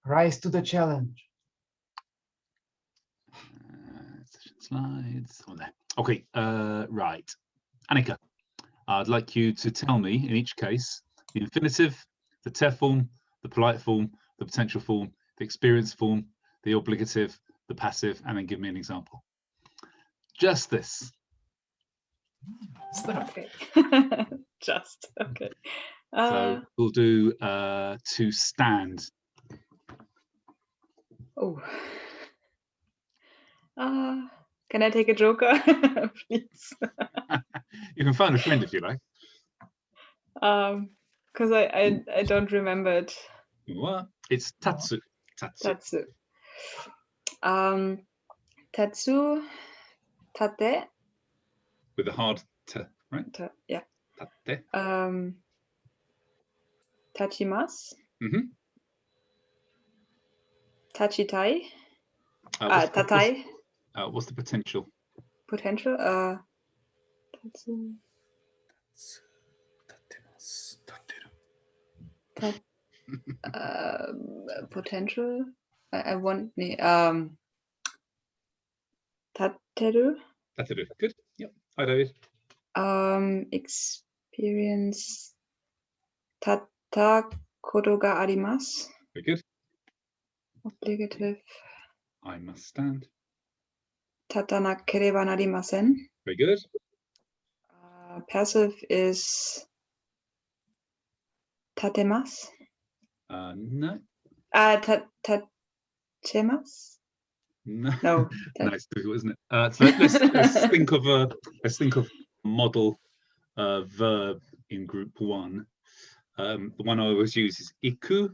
Rise to the challenge. Slides. Oh, there. Okay, right. Annika, I'd like you to tell me, in each case, the infinitive, the te form, the polite form, the potential form, the experience form, the obligative, the passive, and then give me an example. Just this. Okay. Just, okay. So we'll do to stand. Oh. Can I take a joker, please? You can phone a friend if you like. Because I don't remember it. What? It's tatsu. Tatsu. Tatsu, tate. With a hard t, right? Yeah. Tate. Tachimasu. Mm-hmm. Tachitai. What's Tatai. What's the potential? Potential. Tatsu. Potential. I want. Tateru. Tateru. Good. Yep. Hi, David. Experience. Tata koto ga arimasu. Very good. Obligative. I must stand. Tatanakereba narimasen. Very good. Passive is tatemasu. No. Tatemas. No. No. No, it's difficult, isn't it? So let's think of a model verb in group one. The one I always use is iku.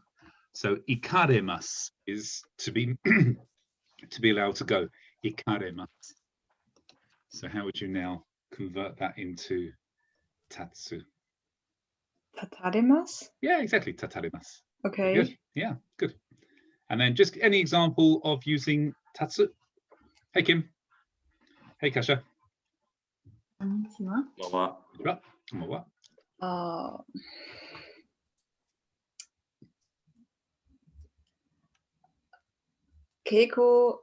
So ikaremas is to be to be allowed to go. Ikaremas. So how would you now convert that into tatsu? Tatarimasu. Yeah, exactly. Tatarimasu. Okay. Good. Yeah, good. And then just any example of using tatsu. Hey, Kim. Hey, Kasha. Konnichiwa. Konnichiwa. Keiko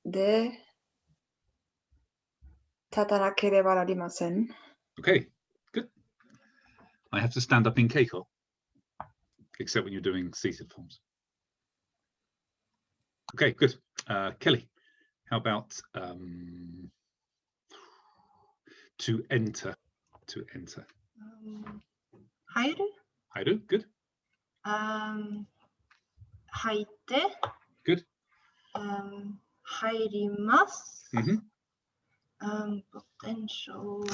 de tatanakereba narimasen. Okay, good. I have to stand up in keiko, except when you're doing seated forms. Okay, good. Kelly, how about to enter? To enter. Hairu. Hairu, good. Haite. Good. Hairimasu. Mm-hmm. Potential.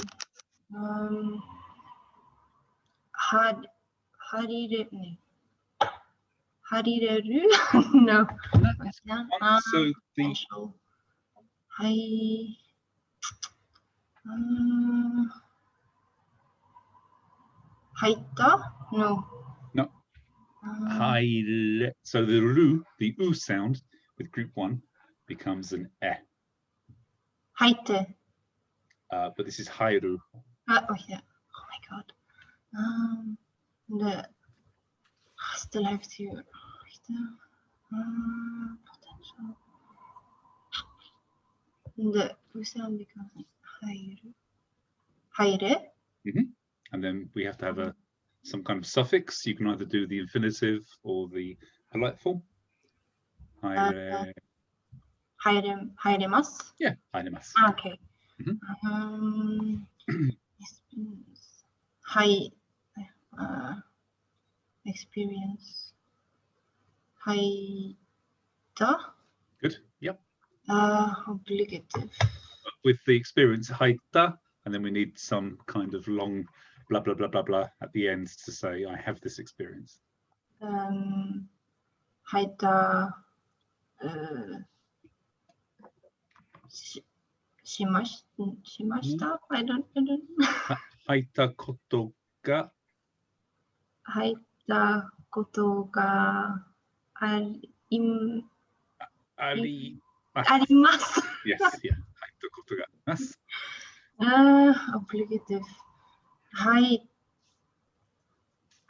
Harireru. No. So the potential. Haita? No. No. Haire. So the ru, the u sound with group one becomes an e. Haite. But this is hairu. Oh yeah. Oh my god. Still have to. Potential. The u sound becomes hairu. Haire. Mm-hmm. And then we have to have some kind of suffix. You can either do the infinitive or the polite form. Haire. Hairemasu. Yeah, hairemasu. Okay. Mm-hmm. Experience. Haita. Good. Yep. Obligative. With the experience haita, and then we need some kind of long blah blah blah blah blah at the end to say I have this experience. Haita. Shimashita? I don't know. Haita koto ga. Haita koto ga arimasu. Yes, yeah. Haita koto ga arimasu. Obligative.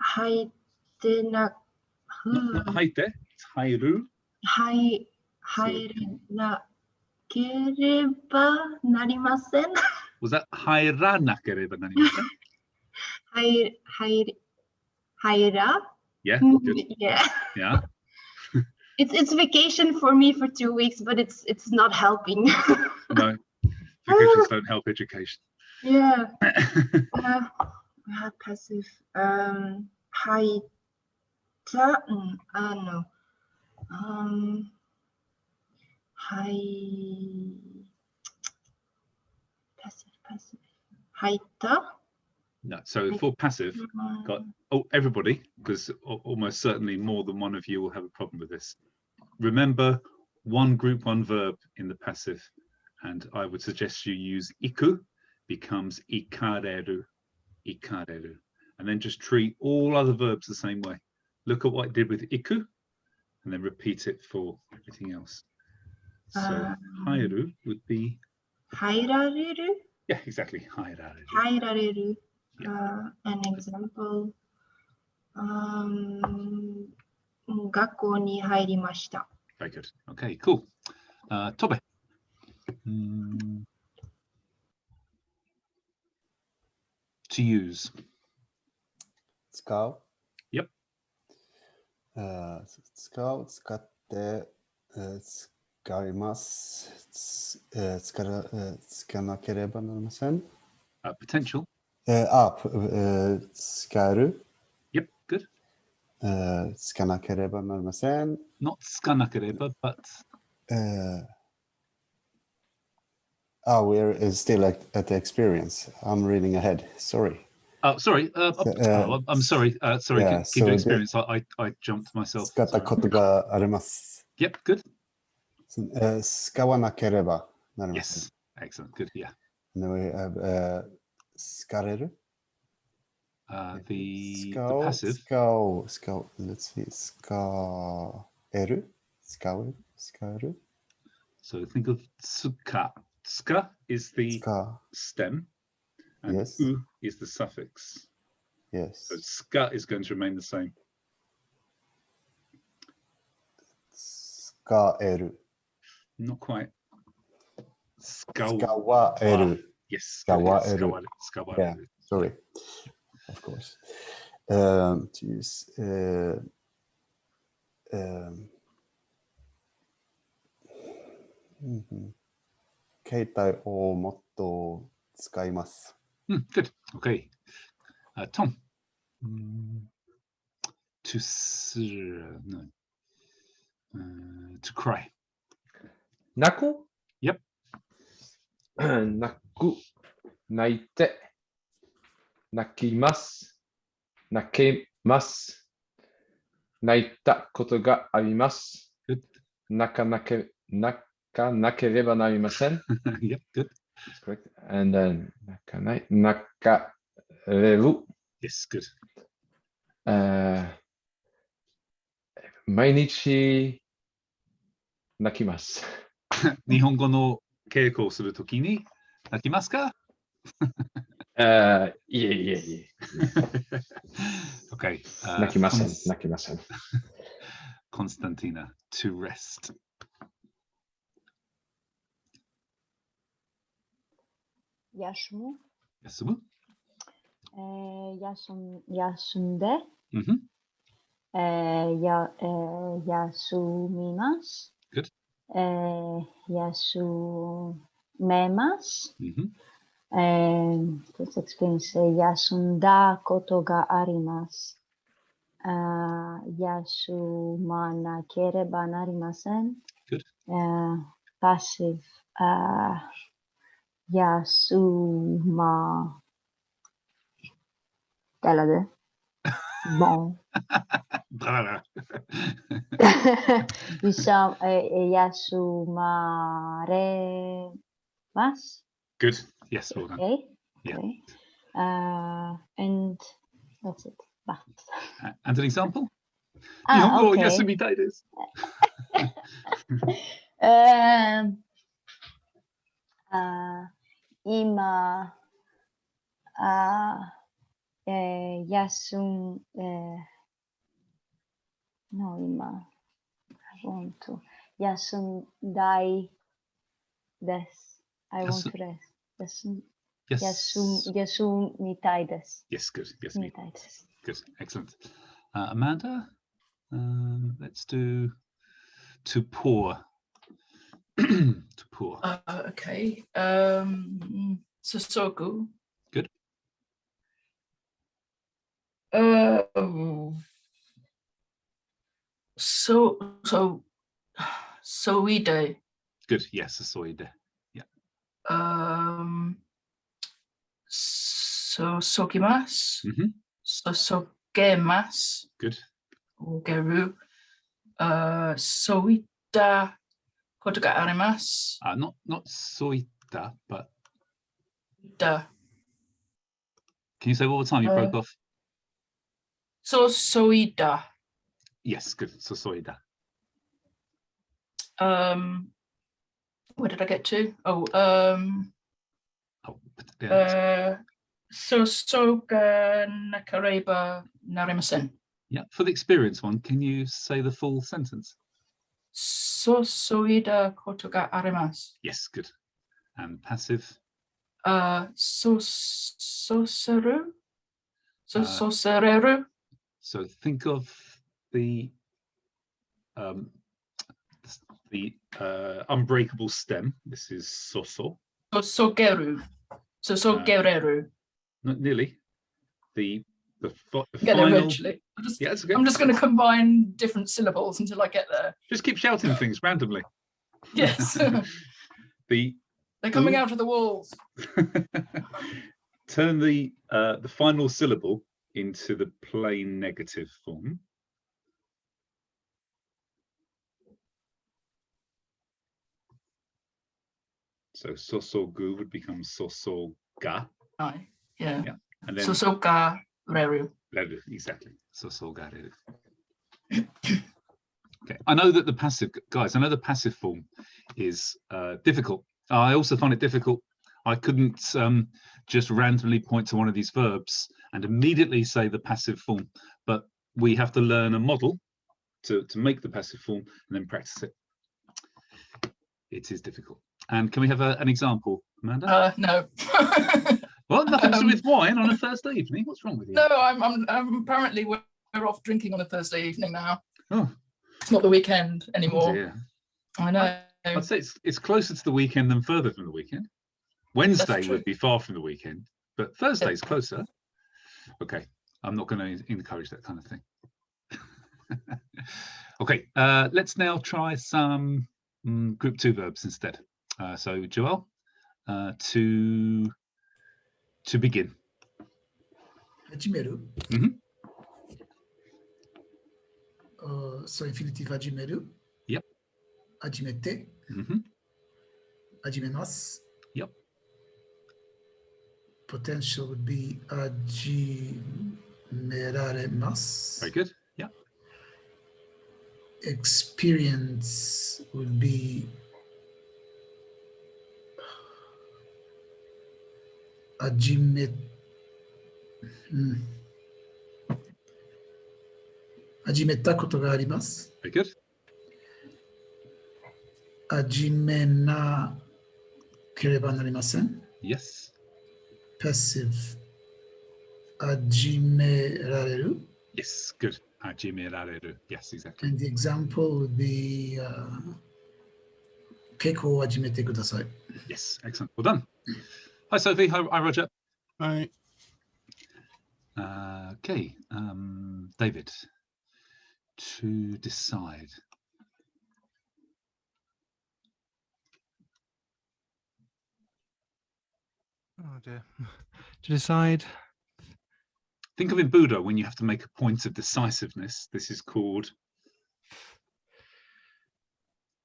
Haite na. Not haite. it's hairu. 入らければなりません。 Was that hairanakereba narimasen? 入ら Yeah, good. Yeah. Yeah. It's vacation for me for 2 weeks, but it's not helping. No, vacations don't help education. Yeah. We have passive. 入ったno. passive. 入った No, so for passive, got everybody, because almost certainly more than one of you will have a problem with this. Remember one group one verb in the passive, and I would suggest you use iku becomes ikareru, ikareru, and then just treat all other verbs the same way. Look at what it did with iku, and then repeat it for everything else. So hairu would be 入られる yeah, exactly, hairareru. 入られる Yeah. An example. 学校に入りました。 Very good. Okay, cool. Tobe. To use. 使う Yep. 使って使います使わなければなりません Potential. 使える Yep, good. 使わなければなりません Not skanakereba, but we're still at the experience. I'm reading ahead. Sorry. oh, sorry. I'm sorry. Sorry. yeah, keep your so the- experience. I jumped myself. 使ったことがあります。 Yep, good. 使わなければなりません。 Yes, excellent. Good. Yeah. And then we have 使れる The 使う passive. 使う Let's see. 使える So think of tsuka. Tsuka is the 使 stem, and Yes. u is the suffix. Yes. So tsuka is going to remain the same. 使える Not quite. 使わえる Yes. Skawaeru. Skawaeru. Yeah, sorry. Of course. To use 携帯をもっと使います。 Good. Okay. Tom. To no. To cry. 泣く Yep. 泣く、泣いて、泣きます、泣けます、泣いたことがあります。 Good. 泣かなければなりません。 Yep. Good. That's correct. And then 泣かれる。 Yes. Good. 毎日泣きます。日本語の稽古をするときに泣きますか？いえ。Okay. 泣きません。泣きません。 Constantina, to rest. 休む、休む？休んで、Mhm. 休みます。 Good. 休めます。 Mhm. Let's experience 休んだことがあります。休まなければなりません。 Good. Passive 休ま誰で Bon.休まれます。 Good. Yes, well done. Okay. Yeah. Okay. And that's it. But. And an example? 日本語を休みたいです。今、今、want to. Yasundai desu. I want Yasu- to rest. Yes. Yasumitai desu. Yes, good. Yes, Mitai desu. good. Excellent. Amanda, let's do to pour. To pour. Okay. Sosoku. Good. Soide. Good. Yes, soide. Sokimas. Mhm. Sosogemas. Good. Or geru. Soita koto ga arimasu. Not soita, but Da. can you say one more time? You broke off. Soida. Yes, good. So soida. Where did I get to? Oh, yeah. Sosoga nakareba narimasen. Yeah. For the experience one, can you say the full sentence? Sosoida koto ga arimasu. Yes, good. And passive. Soseru. Sosereru. So think of the unbreakable stem. This is soso. Sosogeru. Sosogereru. Not nearly. The Get there final. eventually. Yeah, it's okay. I'm just going to combine different syllables until I get there. Just keep shouting things randomly. Yes. They're coming out of the walls. Turn the final syllable into the plain negative form. So sosogu would become sosoga. Aye. Yeah. And then Sosoga reru. exactly. Sosogareru. Okay. I know that the passive, guys, I know the passive form is difficult. I also find it difficult. I couldn't just randomly point to one of these verbs and immediately say the passive form, but we have to learn a model to make the passive form and then practice it. It is difficult. And can we have an example, Amanda? No. Well, nothing to do with wine on a Thursday evening. What's wrong with you? No, I'm apparently we're off drinking on a Thursday evening now. Oh, it's not the weekend anymore. Oh dear. I know. I'd say it's closer to the weekend than further from the weekend. Wednesday would be far from the weekend, but Thursday's closer. Okay, I'm not going to encourage that kind of thing. Okay, let's now try some group 2 verbs instead. So Joel, to begin. 始める。Mhm. So infinitive 始める。Yep. 始めて。Mhm. 始めます。Yep. Potential would be 始められます。 Very good. Yeah. Experience would be 始め、始めたことがあります。 Very good. 始めなければなりません。 Yes. Passive 始められる。 Yes. Good. Hajimerareru. Yes, exactly. And the example would be 稽古を始めてください。 Yes. Excellent. Well done. Hi, Sophie. Hi, Roger. Hi. Okay. David, to decide. Oh dear. To decide. Think of in Buddha when you have to make a point of decisiveness. This is called.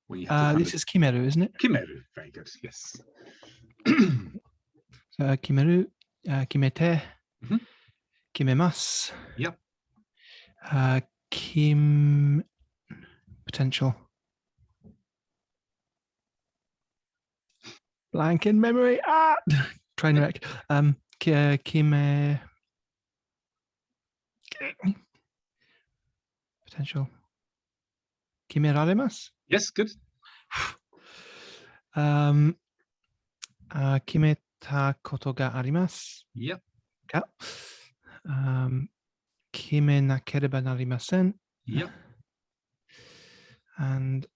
When you have to This is kimeru, isn't it? Kimeru. Very good. Yes. So kimeru, kimete, Mhm. kimemasu. Yep. Potential. Blank in memory. Train wreck. Potential. Kimeraremasu. Yes, good. Kimeta koto ga arimasu. Yep. Ka. Kime nakereba narimasen. Yep. And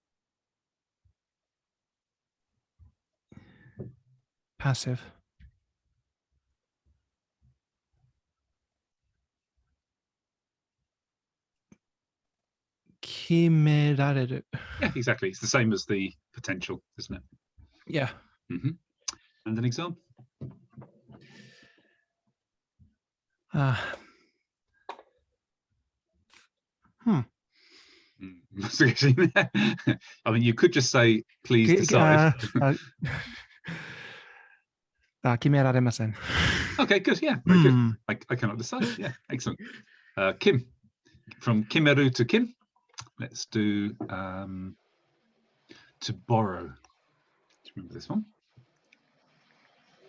passive. Kimerareru. Yeah, exactly. It's the same as the potential, isn't it? Yeah. And an example. Hmm. I mean, you could just say, please decide. Kimeraremasen. Okay, good. Yeah, very good. I cannot decide. Yeah, excellent. Kim, from Kimeru to Kim. Let's do to borrow. Do you remember this one?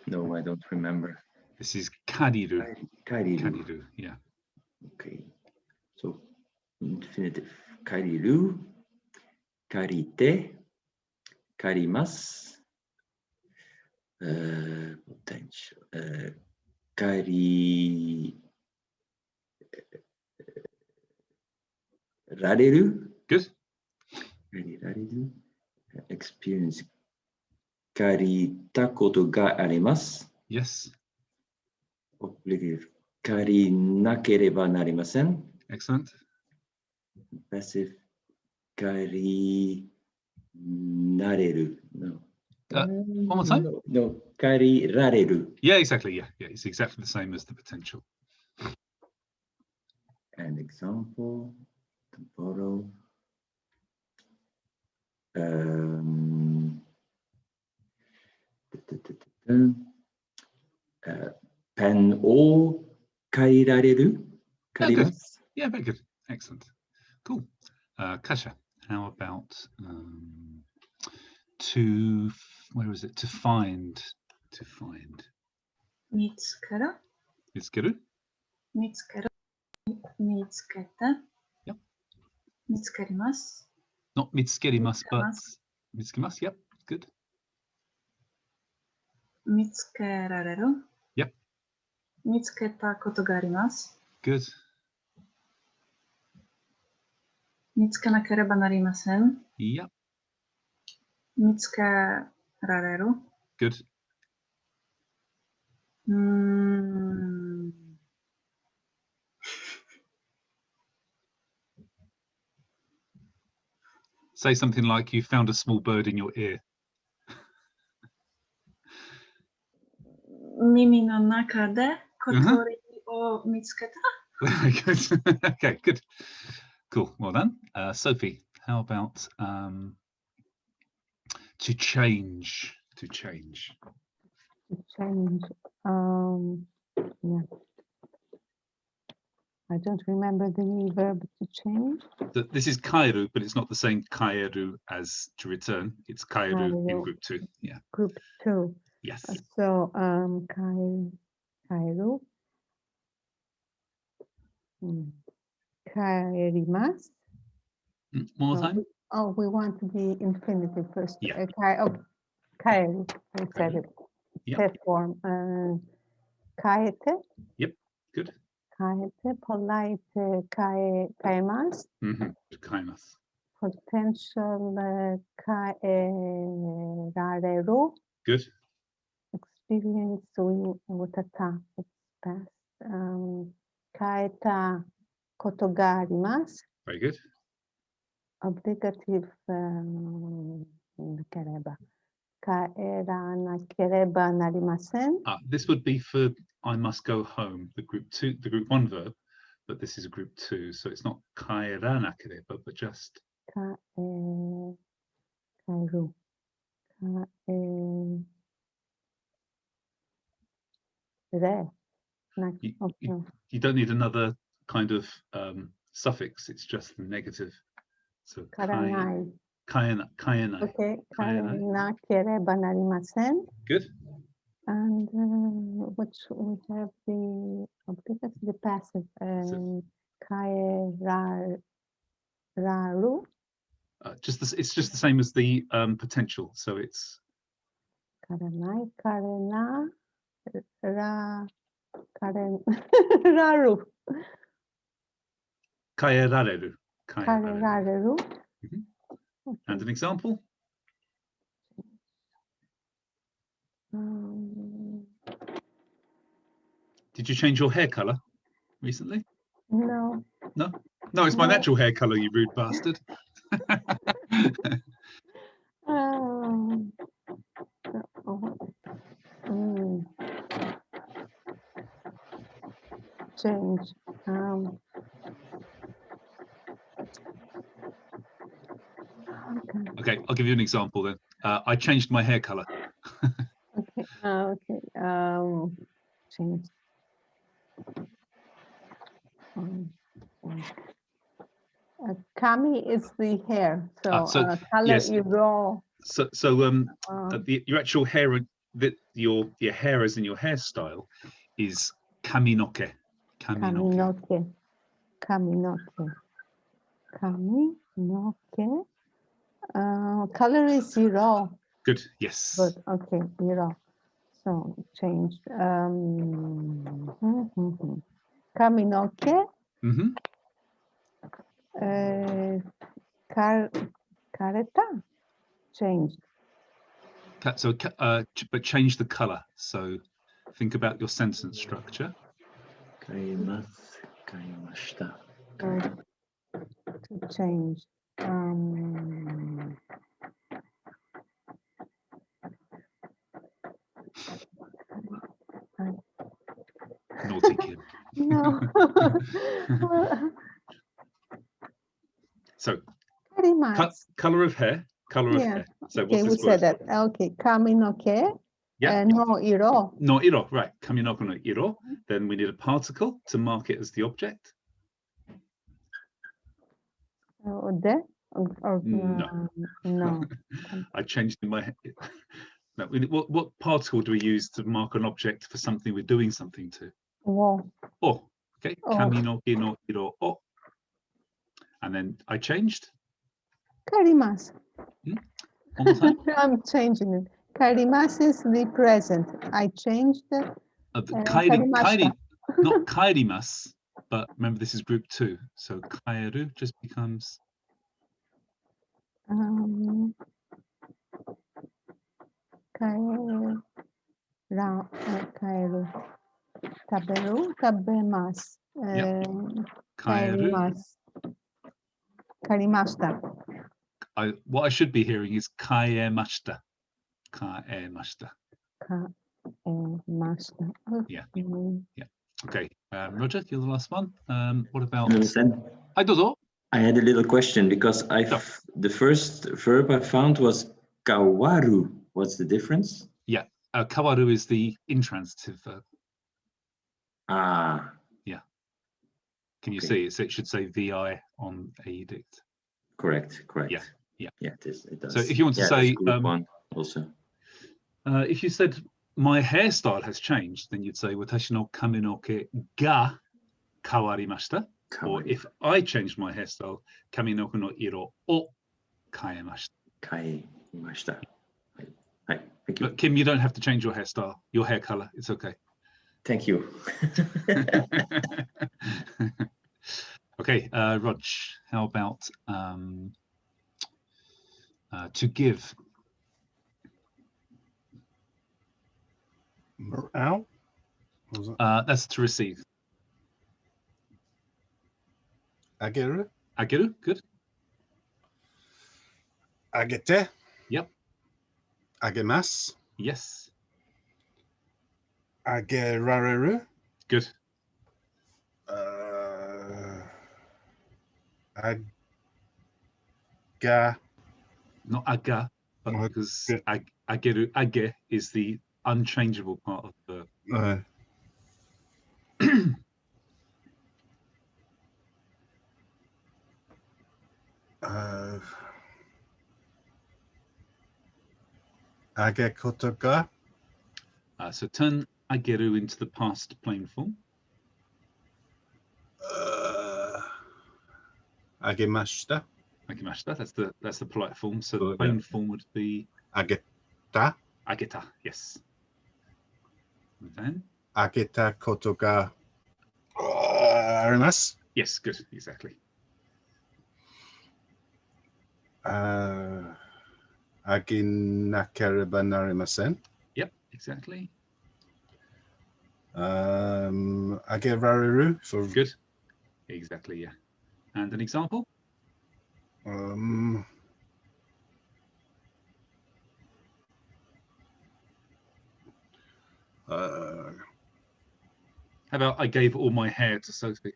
No, I don't remember. This is kariru. Kariru. Yeah. Okay. So infinitive. Kariru, karite, karimasu, potential. Rareru. Good. Rareru. Experience. Karita koto ga arimasu. Yes. Obligative. Karinakereba narimasen. Excellent. Passive. Karinareru. No. One more time. No. Karirareru. Yeah, exactly. Yeah, it's exactly the same as the potential. An example. To borrow. Pen o kairareru. Karimasu. Yeah, very good. Excellent. Cool. Kasha, how about to, where is it? To find. To find. Mitsukeru. Mitsukeru. Mitsukeru. Mitsukete. Yep. Mitsukerimasu. Not mitsukerimasu, but mitsukerimasu. Yep, good. Mitsukerareru. Yep. Mitsuketa koto ga arimasu. Good. Mitsukanakereba narimasen. Yep. Mitsukerareru. Good. Say something like you found a small bird in your ear. Mimi no naka de kotori o mitsuketa. Very good. Okay, good. Cool. Well done. Sophie, how about to change? To change. To change. Yeah. I don't remember the verb to change. This is kairu, but it's not the same kairu as to return. It's kairu in group 2. Yeah. Group 2. Yes. So kairu. Kaerimasu. One more time. We want the infinitive first. Yeah. Kaeru. We said it. Yep. Step form. Kaete. Yep. Good. Kaete. Polite. Kaemasu. Kaimasu. Potential. Kaerareru. Good. Experience with a ta. It's past. Kaeta koto ga arimasu. Very good. Obligative nakereba. Kaera nakereba narimasen. This would be for I must go home, the group 1 verb, but this is a group 2, so it's not kaera nakereba, but just Kaeru. You don't need another kind of suffix, it's just the negative. So karanai. Kaenai. Okay, kaenakereba narimasen. Good. And which we have the obligative, the passive. Kaeraru. It's just the same as the potential. So it's 彼ない彼なら彼らる kaerareru. 彼られる And an example? Did you change your hair color recently? No. No? No, it's my No. natural hair color, you rude bastard. Change. Okay, I'll give you an example then. I changed my hair color. Okay. Okay. Change. Kami is the hair. So, color yes. you draw. So your actual hair, your hair as in your hairstyle, is kaminoke. Kaminoke. Kaminoke. Kaminoke. Color is zero. Good. Yes. Good. Okay. Zero. So change. Kaminoke. Kareta. Changed. So, but change the color. So, think about your sentence structure. Karimashita. To change. Naughty kid. No. So, color of hair. Color of hair. So, okay, what's we this said word? that. Okay, kaminoke. Yeah. No iro. No iro. Right. Kaminoke no iro. Then we need a particle to mark it as the object. Ode? Or no. I changed in my head. No, what particle do we use to mark an object for something we're doing something to? Wo. Oh, okay. Kaminoke no iro o. And then I changed. Karimasu. One more time. I'm changing it. Karimasu is the present. I changed it. Kairi, not kairimasu, but remember this is group 2. So kaeru just becomes. Kaeru. Taberu. Tabemasu. Kaerimasu. Karimashita. What I should be hearing is kaemashita. Kaemashita. Kaemashita. Yeah. Yeah. Okay. Roger, you're the last one. What about? I had a little question because the first verb I found was kawaru. What's the difference? Yeah. Kawaru is the intransitive verb. Ah. Yeah. Can you see it? It should say VI on a dict. Correct. Yeah. Yeah. Yeah, it does. So if you want to say one also. If you said my hairstyle has changed, then you'd say watashi no kaminoke ga kawarimashita. Or if I changed my hairstyle, kaminoke no iro o kaemashita. Kaemashita. Hi, thank you. But Kim, you don't have to change your hairstyle, your hair color. It's okay. Thank you. Okay, Rog, how about to give? Ow? That's to receive. Ageru? Ageru, good. Agete? Yep. Agemasu? Yes. Agerareru? Good. Aga. Not aga, but because ageru, age is the unchangeable part of the verb. Age kotoga? So turn ageru into the past plain form. Agemashita? Akimashita. That's the polite form. So the plain form would be Ageta. ageta. Yes. And then. Ageta koto ga arimasu. Yes, good, exactly. Agi nakereba narimasen. Yep, exactly. Age rariru for good. Exactly, yeah. And an example? How about I gave all my hair to Sophie?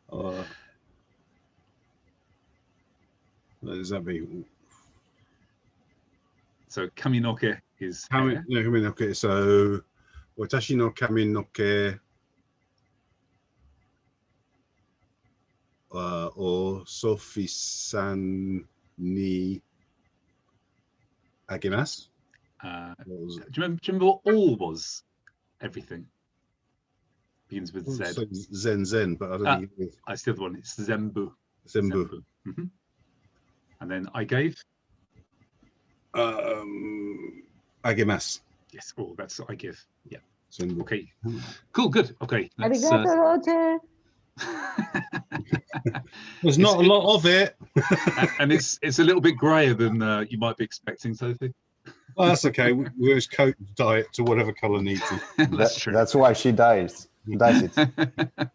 What does that mean? So kaminoke is hair. Kaminoke. So watashi no kaminoke o Sophie-san ni agimasu. Do you remember what all was? Everything. Begins with Z. So zen, but I don't think I still the one. It's zenbu. Zenbu. And then I gave. Agimasu. Yes. Oh, that's I give. Yeah. Zenbu. Okay. Cool. Good. Okay. Arigato, Roger. There's not a lot of it. And it's a little bit grayer than you might be expecting, Sophie. Well, that's okay. We always coat dye it to whatever color needs it. That's true. That's why she dyes it,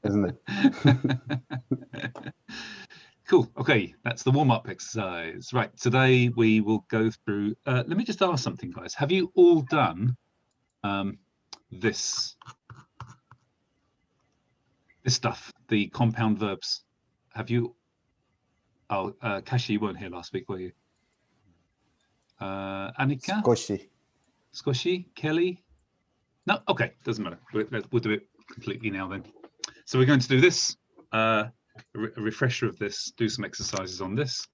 isn't it? Cool. Okay, that's the warm-up exercise. Right, today we will go through. Let me just ask something, guys. Have you all done this stuff, the compound verbs? Have you? Oh, Kashi, you weren't here last week, were you? Annika? Skoshi? Kelly? No? Okay, doesn't matter. We'll do it completely now then. So we're going to do this, a refresher of this, do some exercises on this,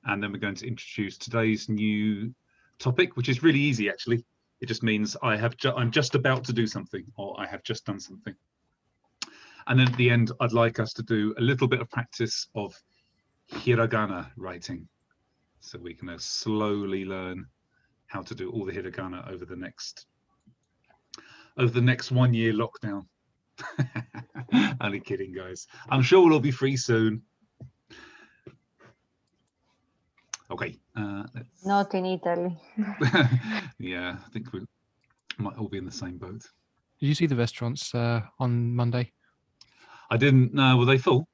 and then we're going to introduce today's new topic, which is really easy actually. It just means I'm just about to do something, or I have just done something. And then at the end, I'd like us to do a little bit of practice of hiragana writing. So we can slowly learn how to do all the hiragana over the next 1 year lockdown. Only kidding, guys. I'm sure we'll all be free soon. Okay. Not in Italy. Yeah, I think we might all be in the same boat. Did you see the restaurants on Monday? I didn't. No, were they full?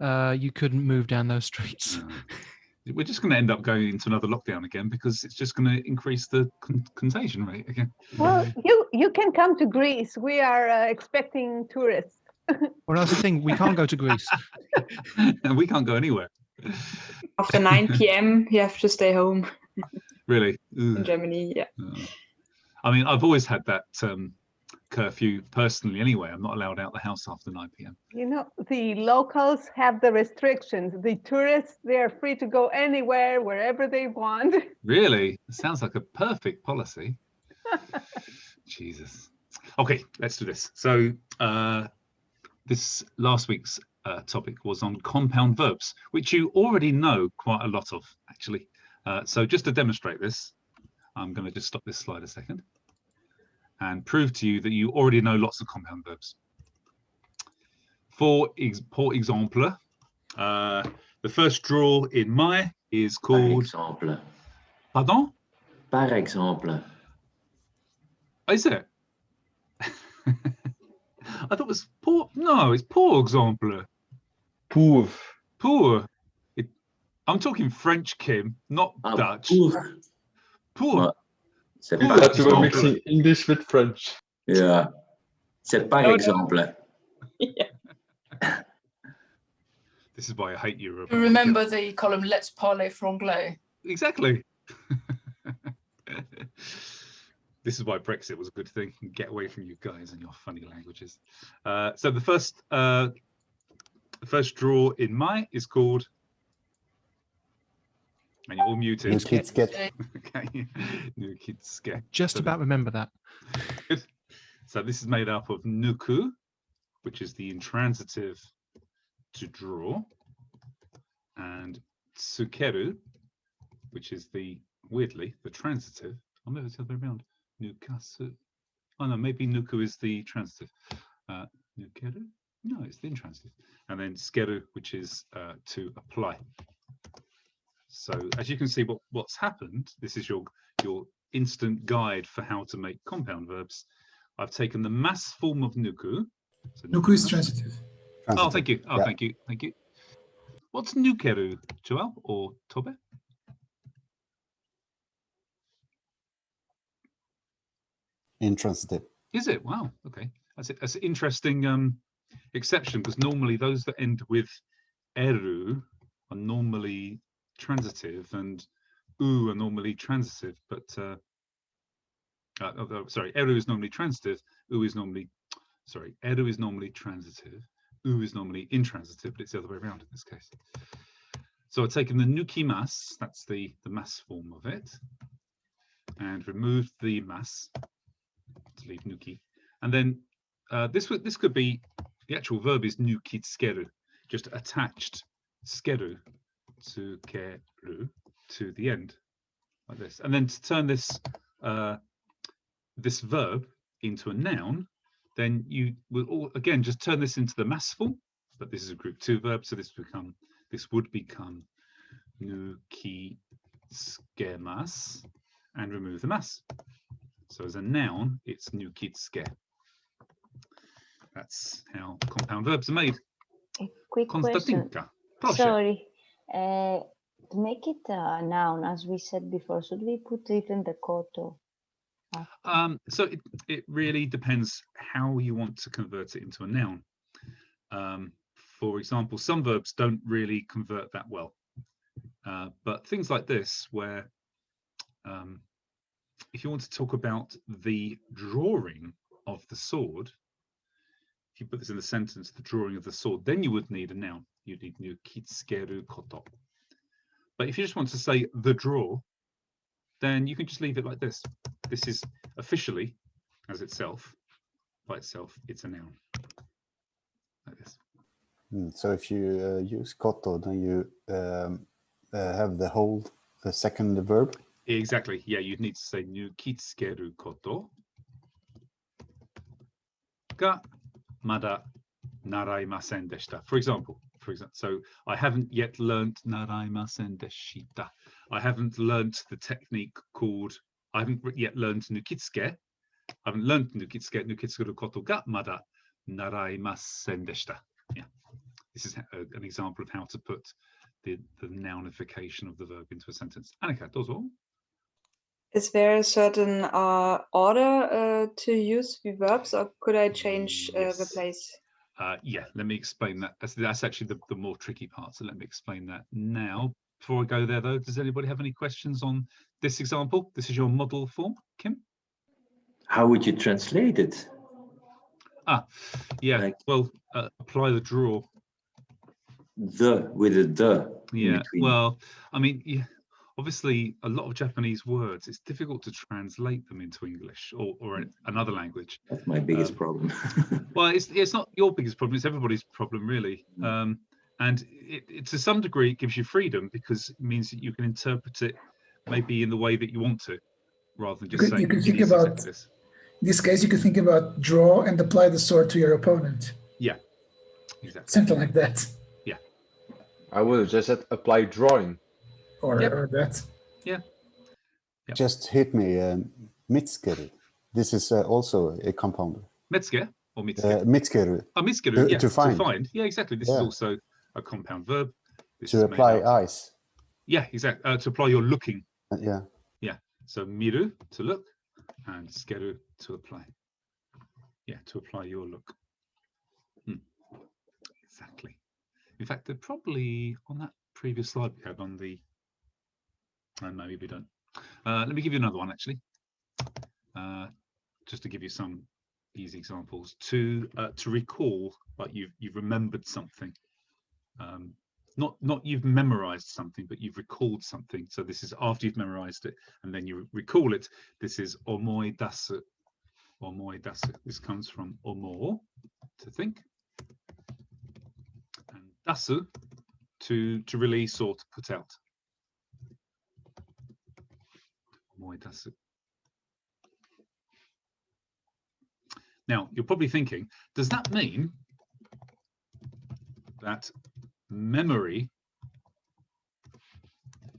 You couldn't move down those streets. No. We're just going to end up going into another lockdown again because it's just going to increase the contagion rate again. Well, you can come to Greece. We are expecting tourists. Well, that's the thing. We can't go to Greece. And we can't go anywhere. After 9 p.m., you have to stay home. Really? In Germany, yeah. I mean, I've always had that curfew personally anyway. I'm not allowed out the house after 9 p.m. You know, the locals have the restrictions. The tourists, they are free to go anywhere, wherever they want. Really? It sounds like a perfect policy. Jesus. Okay, let's do this. So this last week's topic was on compound verbs, which you already know quite a lot of, actually. So just to demonstrate this, I'm going to just stop this slide a second and prove to you that you already know lots of compound verbs. For example, the first draw in my is called... Par exemple. Pardon? Par exemple. Is it? I thought it was pour. No, it's pour exemple. Pour. Pour. I'm talking French, Kim, not Dutch. Pour. Pour. C'est Pour. par That you were exemple. mixing English with French. Yeah. C'est par exemple. This is why I hate Europe. Remember the column Let's Parler Franglais. Exactly. This is why Brexit was a good thing. Get away from you guys and your funny languages. So the first draw in my is called... And you're all muted. New kids get. Okay. New kids get. Just about remember that. Good. So this is made up of nuku, which is the intransitive to draw, and tsukeru, which is weirdly, the transitive. I'll move it the other way around. Nukasu. Oh no, maybe nuku is the transitive. Nukeru? No, it's the intransitive. And then skeru, which is to apply. So as you can see, what's happened, this is your instant guide for how to make compound verbs. I've taken the mass form of nuku. So Nuku is transitive. Oh, thank you. Oh, yeah. thank you. Thank you. What's nukeru, Joel or Tobe? Intransitive. Is it? Wow. Okay. That's an interesting exception, because normally those that end with eru are normally transitive and u are normally transitive, but sorry, eru is normally transitive, eru is normally transitive, u is normally intransitive, but it's the other way around in this case. So I've taken the nukimas, that's the mass form of it, and removed the mass to leave nuki, and then this could be, the actual verb is nukitsukeru, just attached skeru to keru to the end like this, and then to turn this this verb into a noun, then you will again just turn this into the mass form, but this is a group 2 verb, so this would become nukitsukemas and remove the mass. So as a noun, it's nukitsuke. That's how compound verbs are made. A quick question. Proszę. Sorry. To make it a noun, as we said before, should we put even the koto? So it really depends how you want to convert it into a noun. For example, some verbs don't really convert that well. But things like this, where if you want to talk about the drawing of the sword, if you put this in the sentence, the drawing of the sword, then you would need a noun. You'd need nukitsukeru koto. But if you just want to say the draw, then you can just leave it like this. This is officially, as itself, by itself, it's a noun. Like this. So if you use koto, then you have the second verb. Exactly. Yeah, you'd need to say nukitsukeru koto ga mada naraimasen deshita. For example, so I haven't yet learnt naraimasen deshita. I haven't learnt the technique called, I haven't yet learnt nukitsuke. I haven't learnt nukitsukeru koto ga mada naraimasen deshita. Yeah, this is an example of how to put the nounification of the verb into a sentence. Annika, dozo. Is there a certain order to use the verbs, or could I change the place? Yeah, let me explain that. That's actually the more tricky part, so let me explain that now. Before I go there, though, does anybody have any questions on this example? This is your model form, Kim? How would you translate it? Yeah, well, apply the draw. With the Yeah, in between. well, I mean, yeah, obviously, a lot of Japanese words, it's difficult to translate them into English or another language. That's my biggest problem. Well, it's not your biggest problem, it's everybody's problem, really. And it to some degree, it gives you freedom, because it means that you can interpret it maybe in the way that you want to, rather than just saying, you could think about this. In this case, you could think about draw and apply the sword to your opponent. Yeah, exactly. Something like that. Yeah. I would have just said apply drawing. Or that. Yeah. Yep. Just hit me, mitsukeru. This is also a compounder. Metsuke or mitsuke? Mitsukeru. Oh, mitsukeru, yeah. To find. Yeah, exactly. This is also a compound verb. This to apply eyes. Yeah, exactly. To apply your looking. Yeah. Yeah. So miru, to look, and skeru, to apply. Yeah, to apply your look. Exactly. In fact, they're probably on that previous slide we had on the. No, maybe we don't. Let me give you another one, actually, just to give you some easy examples. To recall, like you've remembered something. Not you've memorized something, but you've recalled something. So this is after you've memorized it and then you recall it. This is omoi dasu. Omoi dasu. This comes from omo, to think, dasu, to release or to put out. Omoi dasu. Now, you're probably thinking, does that mean that memory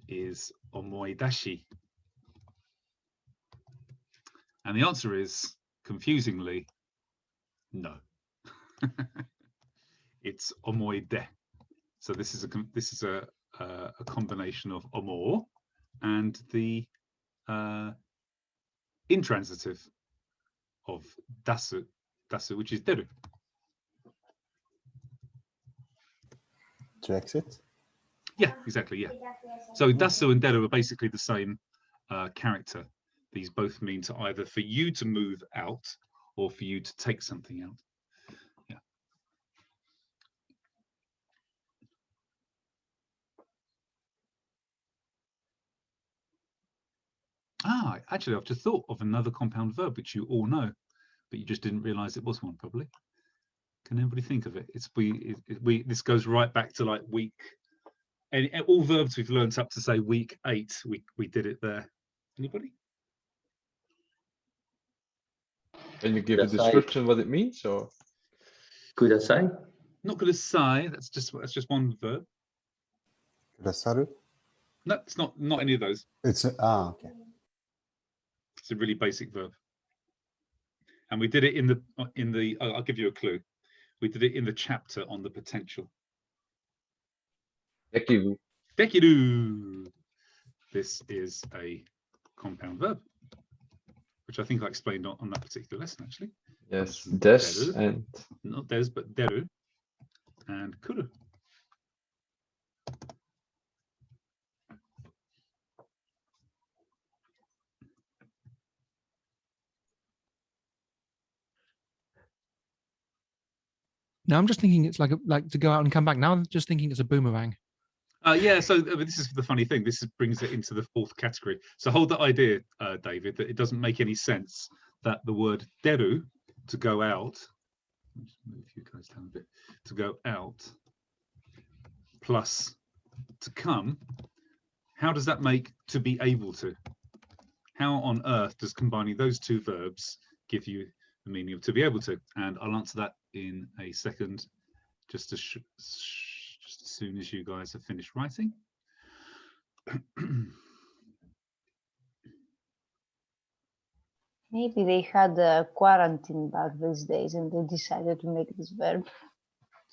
is omoidashi? And the answer is, confusingly, no. It's omoide. So this is a combination of omo and the intransitive of dasu, which is deru. To exit? Yeah, exactly, yeah. So dasu and deru are basically the same character. These both mean to either for you to move out or for you to take something out. Yeah. Ah, actually, I've just thought of another compound verb which you all know, but you just didn't realize it was one, probably. Can anybody think of it? This goes right back to like week, and all verbs we've learned up to say week 8. We did it there. Anybody? Can you give a description what it means, or? Kudasai? Not kudasai. That's just one verb. Kudasaru? No, it's not any of those. It's okay. It's a really basic verb, and we did it in the. I'll give you a clue. We did it in the chapter on the potential. Dekiru. Dekiru. This is a compound verb, which I think I explained on that particular lesson, actually. Yes, des and... Not des, but deru and kuru. Now I'm just thinking it's like to go out and come back. Now I'm just thinking it's a boomerang. Yeah, so this is the funny thing. This brings it into the 4th category. So hold that idea, David, that it doesn't make any sense that the word deru, to go out, just move you guys down a bit, to go out, plus to come, how does that make to be able to? How on earth does combining those two verbs give you the meaning of to be able to? And I'll answer that in a second, just as soon as you guys have finished writing. Maybe they had a quarantine back these days and they decided to make this verb.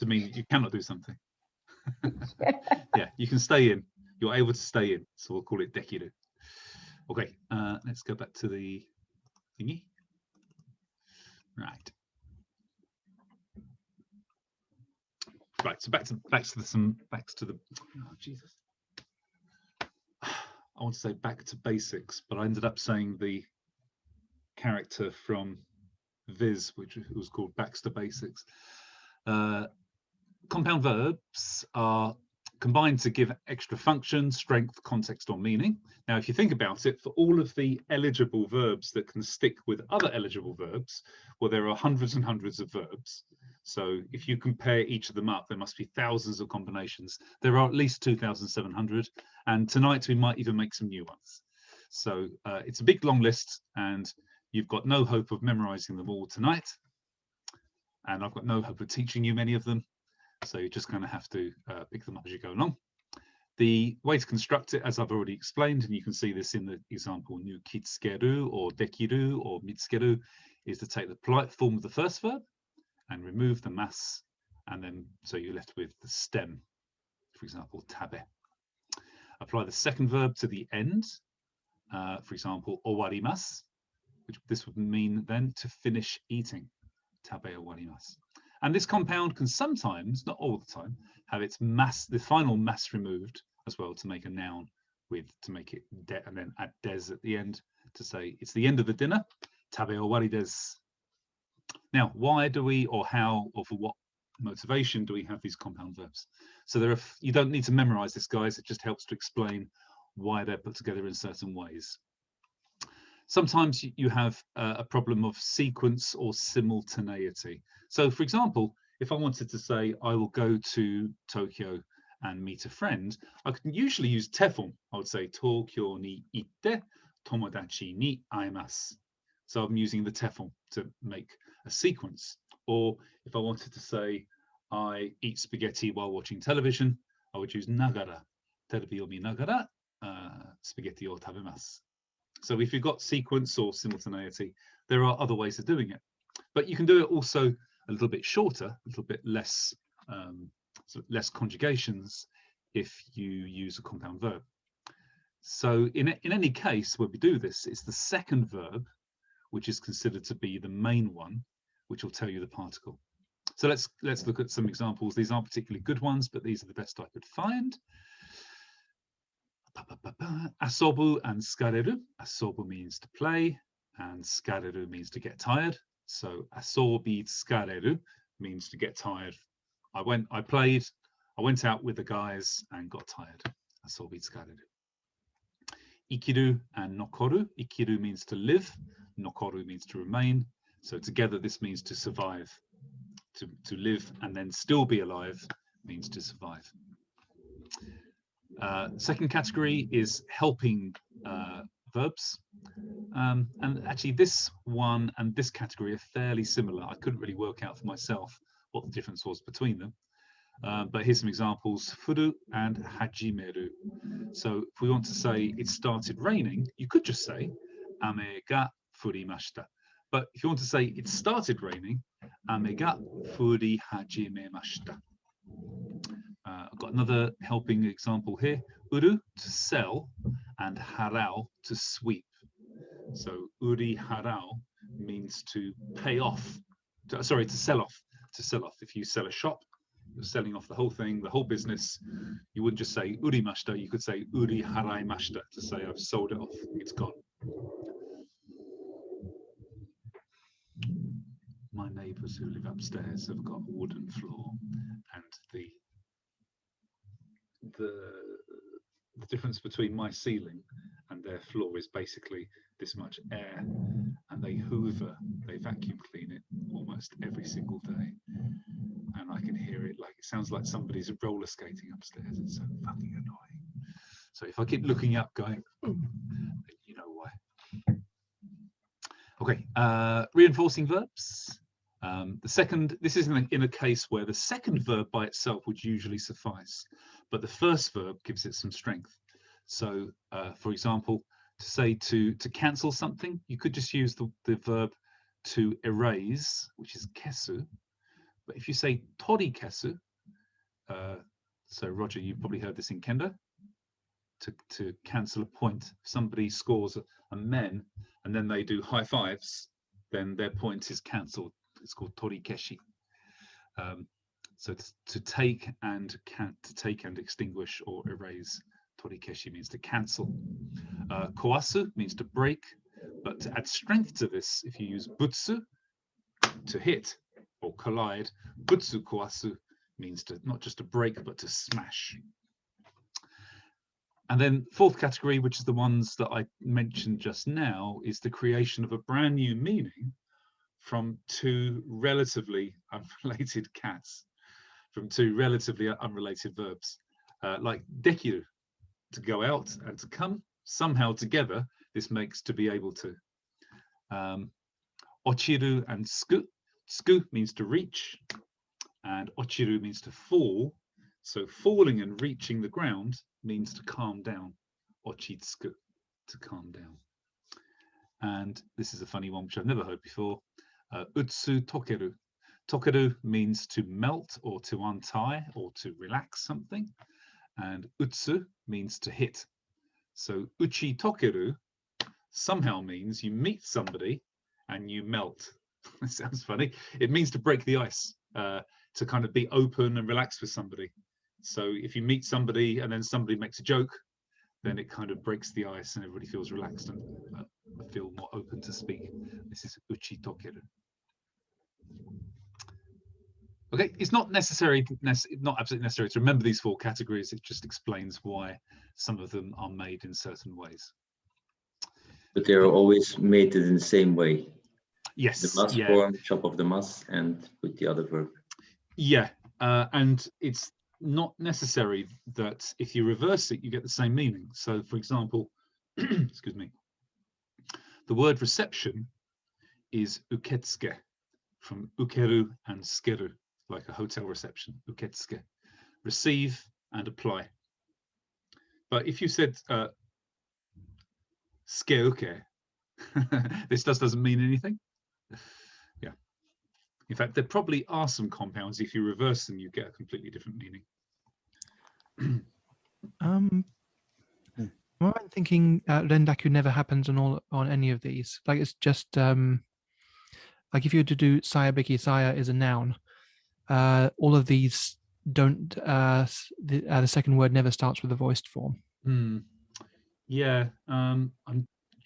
To mean you cannot do something. Yeah, you can stay in. You're able to stay in. So we'll call it dekiru. Okay, let's go back to the thingy. Right. Right, so back to the oh, Jesus. I want to say back to basics, but I ended up saying the character from Viz, which was called Baxter Basics. Compound verbs are combined to give extra function, strength, context, or meaning. Now, if you think about it, for all of the eligible verbs that can stick with other eligible verbs, well, there are hundreds and hundreds of verbs. So if you compare each of them up, there must be thousands of combinations. There are at least 2,700, and tonight we might even make some new ones. So it's a big long list, and you've got no hope of memorizing them all tonight. And I've got no hope of teaching you many of them. So you're just going to have to pick them up as you go along. The way to construct it, as I've already explained, and you can see this in the example nu kitsukeru or dekiru or mitsukeru, is to take the polite form of the first verb and remove the mas, and then so you're left with the stem, for example, tabe. Apply the second verb to the end, for example, owarimasu, which this would mean then to finish eating, tabe owarimasu. And this compound can sometimes, not all the time, have its mas, the final mas removed as well, to make a noun to make it de, and then add des at the end to say it's the end of the dinner, tabe owari desu. Now, why do we, or how, or for what motivation do we have these compound verbs? So you don't need to memorize this, guys. It just helps to explain why they're put together in certain ways. Sometimes you have a problem of sequence or simultaneity. So, for example, if I wanted to say, I will go to Tokyo and meet a friend, I could usually use te form. I would say, Tokyo ni itte tomodachi ni aimasu. So I'm using the te form to make a sequence. Or if I wanted to say, I eat spaghetti while watching television, I would use nagara. Terebi o minagara, spaghetti o tabemasu. So if you've got sequence or simultaneity, there are other ways of doing it. But you can do it also a little bit shorter, a little bit less, less conjugations if you use a compound verb. So in any case, when we do this, it's the second verb, which is considered to be the main one, which will tell you the particle. So let's look at some examples. These aren't particularly good ones, but these are the best I could find. Asobu and skareru. Asobu means to play, and skareru means to get tired. So asobi skareru means to get tired. I went out with the guys and got tired. Asobi skareru. Ikiru and nokoru. Ikiru means to live. Nokoru means to remain. So together this means to survive. To live and then still be alive means to survive. Second category is helping verbs. And actually this one and this category are fairly similar. I couldn't really work out for myself what the difference was between them. But here's some examples, furu and hajimeru. So if we want to say it started raining, you could just say ame ga furimashita. But if you want to say it started raining, ame ga furi hajimemashita. I've got another helping example here. Uru, to sell, and harau, to sweep. So uri harau means to pay off, to sell off. To sell off. If you sell a shop, you're selling off the whole thing, the whole business. You wouldn't just say urimashita, you could say uri haraimashita, to say I've sold it off, it's gone. My neighbours who live upstairs have got a wooden floor, and the difference between my ceiling and their floor is basically this much air, and they vacuum clean it almost every single day, and I can hear it, like it sounds like somebody's roller skating upstairs. It's so fucking annoying. So if I keep looking up going, you know why. Okay, reinforcing verbs. This is in a case where the second verb by itself would usually suffice, but the first verb gives it some strength. So, for example, to say to cancel something, you could just use the verb to erase, which is kesu. But if you say tori kesu, so Roger, you've probably heard this in kendo, to cancel a point. If somebody scores a men and then they do high fives, then their point is cancelled. It's called tori keshi. So to take and extinguish or erase. Tori keshi means to cancel. Kowasu means to break, but to add strength to this, if you use butsu, to hit or collide, butsu kowasu means to not just to break but to smash. And then fourth category, which is the ones that I mentioned just now, is the creation of a brand new meaning from two relatively unrelated cats, from two relatively unrelated verbs, like dekiru, to go out, and to come. Somehow together, this makes to be able to. Ochiru and sku. Sku means to reach, and ochiru means to fall. So falling and reaching the ground means to calm down. Ochitsuku, to calm down. And this is a funny one, which I've never heard before. Utsu tokeru. Tokeru means to melt or to untie or to relax something. And utsu means to hit. So uchi tokeru somehow means you meet somebody and you melt. That sounds funny. It means to break the ice, to kind of be open and relaxed with somebody. So if you meet somebody and then somebody makes a joke, then it kind of breaks the ice and everybody feels relaxed and feel more open to speak. This is uchi tokeru. Okay, it's not absolutely necessary to remember these four categories. It just explains why some of them are made in certain ways. But they're always made in the same way. Yes. The mas form, chop off the mas, and put the other verb. Yeah, and it's not necessary that if you reverse it, you get the same meaning. So, for example, excuse me, the word reception is uketsuke, from ukeru and skeru, like a hotel reception, uketsuke, receive and apply. But if you said skeuke, this doesn't mean anything. Yeah. In fact, there probably are some compounds. If you reverse them, you get a completely different meaning. I'm thinking rendaku never happens on any of these. Like it's just like if you were to do sayabeki, saya is a noun. All of these don't. The second word never starts with a voiced form. Yeah, I'm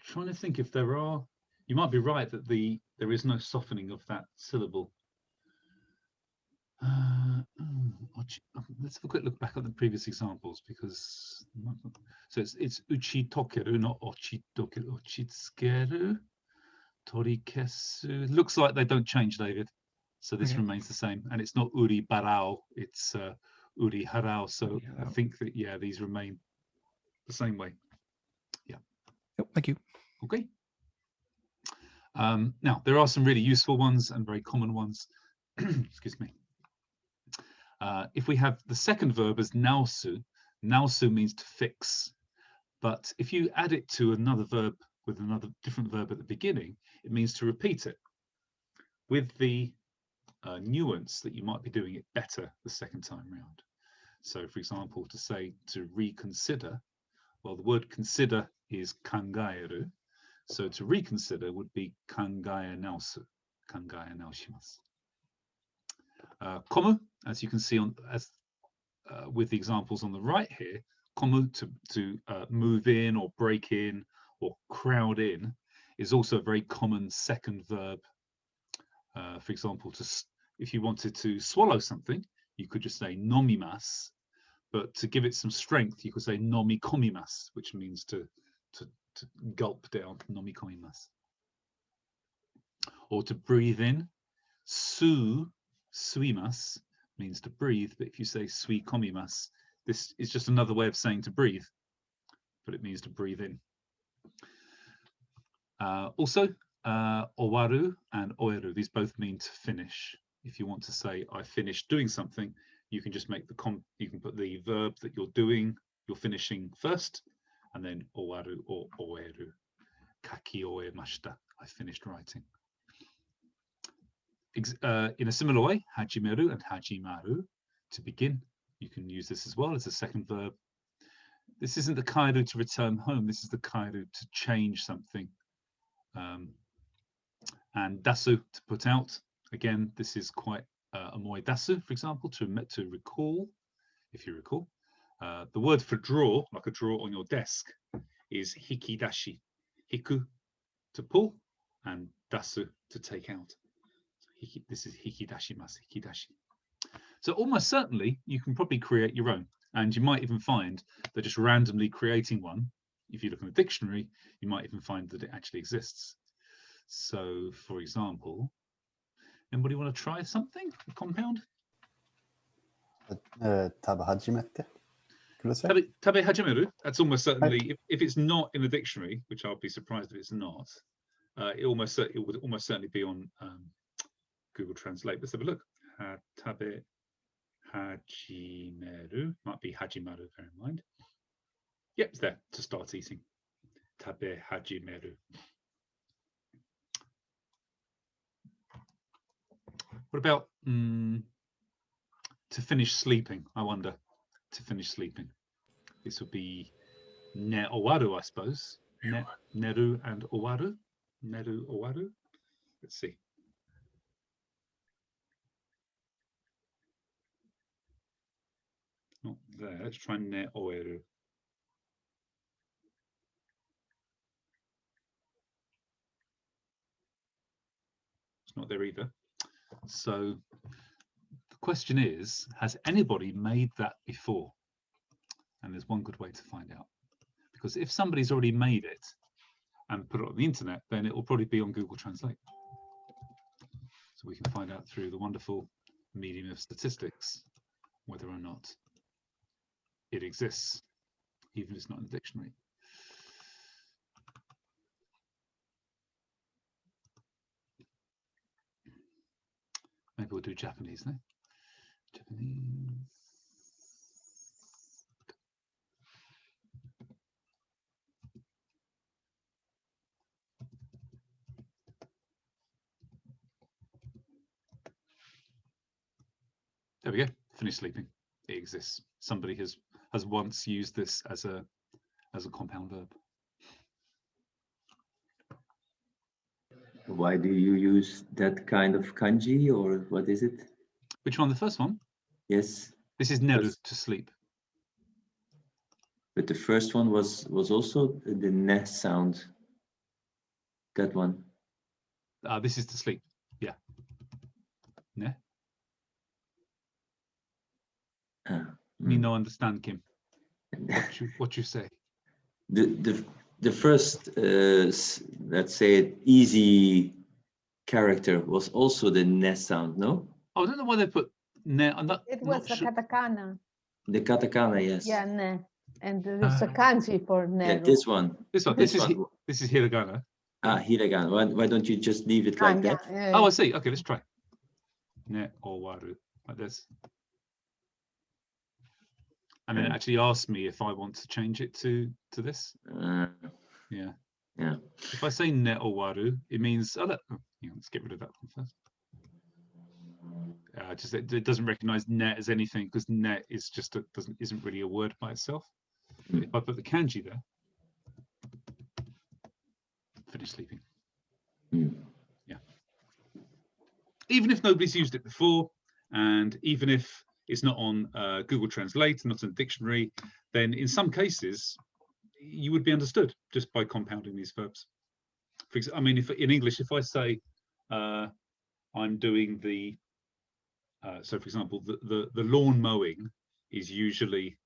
trying to think if there are. You might be right that there is no softening of that syllable. Let's have a quick look back at the previous examples, because so it's uchitokeru, not ochitokeru. Ochitsukeru, torikesu. Looks like they don't change, David. So this remains the same, and it's not uri barao. It's uri harao. So I think that these remain the same way. Yeah. Yep, thank you. Okay. Now there are some really useful ones and very common ones. Excuse me. If we have the second verb as naosu, naosu means to fix. But if you add it to another verb with another different verb at the beginning, it means to repeat it, with the nuance that you might be doing it better the second time round. So, for example, to say to reconsider, well, the word consider is kangaeru. So to reconsider would be kangae naosu, kangae naoshimasu. Komu, as you can see with the examples on the right here, komu to move in or break in or crowd in is also a very common second verb. For example, if you wanted to swallow something, you could just say nomimasu, but to give it some strength, you could say nomikomimasu, which means to gulp down, nomikomimasu. Or to breathe in, suimasu means to breathe, but if you say suikomimasu, this is just another way of saying to breathe, but it means to breathe in. Also, owaru and oeru, these both mean to finish. If you want to say I finished doing something, you can just make you can put the verb that you're finishing first, and then owaru or oeru. Kaki oemashita, I finished writing. In a similar way, hajimeru and hajimaru, to begin, you can use this as well as a second verb. This isn't the kairu to return home, this is the kairu to change something. And dasu, to put out. Again, this is quite a moi dasu, for example, to recall, if you recall. The word for draw, like a drawer on your desk, is hikidashi. Hiku, to pull, and dasu, to take out. This is hikidashimasu, hikidashi. So almost certainly you can probably create your own, and you might even find that just randomly creating one, if you look in the dictionary, you might even find that it actually exists. So, for example, anybody want to try something, a compound? Tabehajimete, could I say? Tabe hajimeru, that's almost certainly, if it's not in the dictionary, which I'll be surprised if it's not, it would almost certainly be on Google Translate. Let's have a look. Tabe hajimeru, might be hajimaru, bear in mind. Yep, it's there, to start eating. Tabe hajimeru. What about to finish sleeping? I wonder. To finish sleeping. This would be ne owaru, I suppose. Neru and owaru. Neru owaru. Let's see. Not there. Let's try ne oeru. It's not there either. So the question is, has anybody made that before? And there's one good way to find out. Because if somebody's already made it and put it on the internet, then it will probably be on Google Translate. So we can find out through the wonderful medium of statistics, whether or not it exists, even if it's not in the dictionary. Maybe we'll do Japanese now. Japanese. There we go. Finish sleeping. It exists. Somebody has once used this as a compound verb. Why do you use that kind of kanji, or what is it? Which one? The first one? Yes. This is neru, to sleep. But the first one was also the ne sound. That one. This is to sleep. Yeah. Ne. Me no understand, Kim. What you say? The first let's say easy character was also the ne sound, no? Oh, I don't know why they put ne. It was a katakana. The katakana, yes. Yeah, ne. And there's a kanji for ne. Yeah, this one. This one. This is hiragana. Ah, hiragana. Why don't you just leave it like that? Yeah. Oh, I see. Okay, let's try. Ne or waru, like this. And then it actually asked me if I want to change it to this. Yeah. If I say ne or waru, it means let's get rid of that one first. It doesn't recognize ne as anything, because ne is just isn't really a word by itself. If I put the kanji there, finish sleeping. Yeah. Even if nobody's used it before, and even if it's not on Google Translate, not in a dictionary, then in some cases you would be understood just by compounding these verbs. For example, I mean, if in English, if I say I'm doing the so for example, the lawn mowing is usually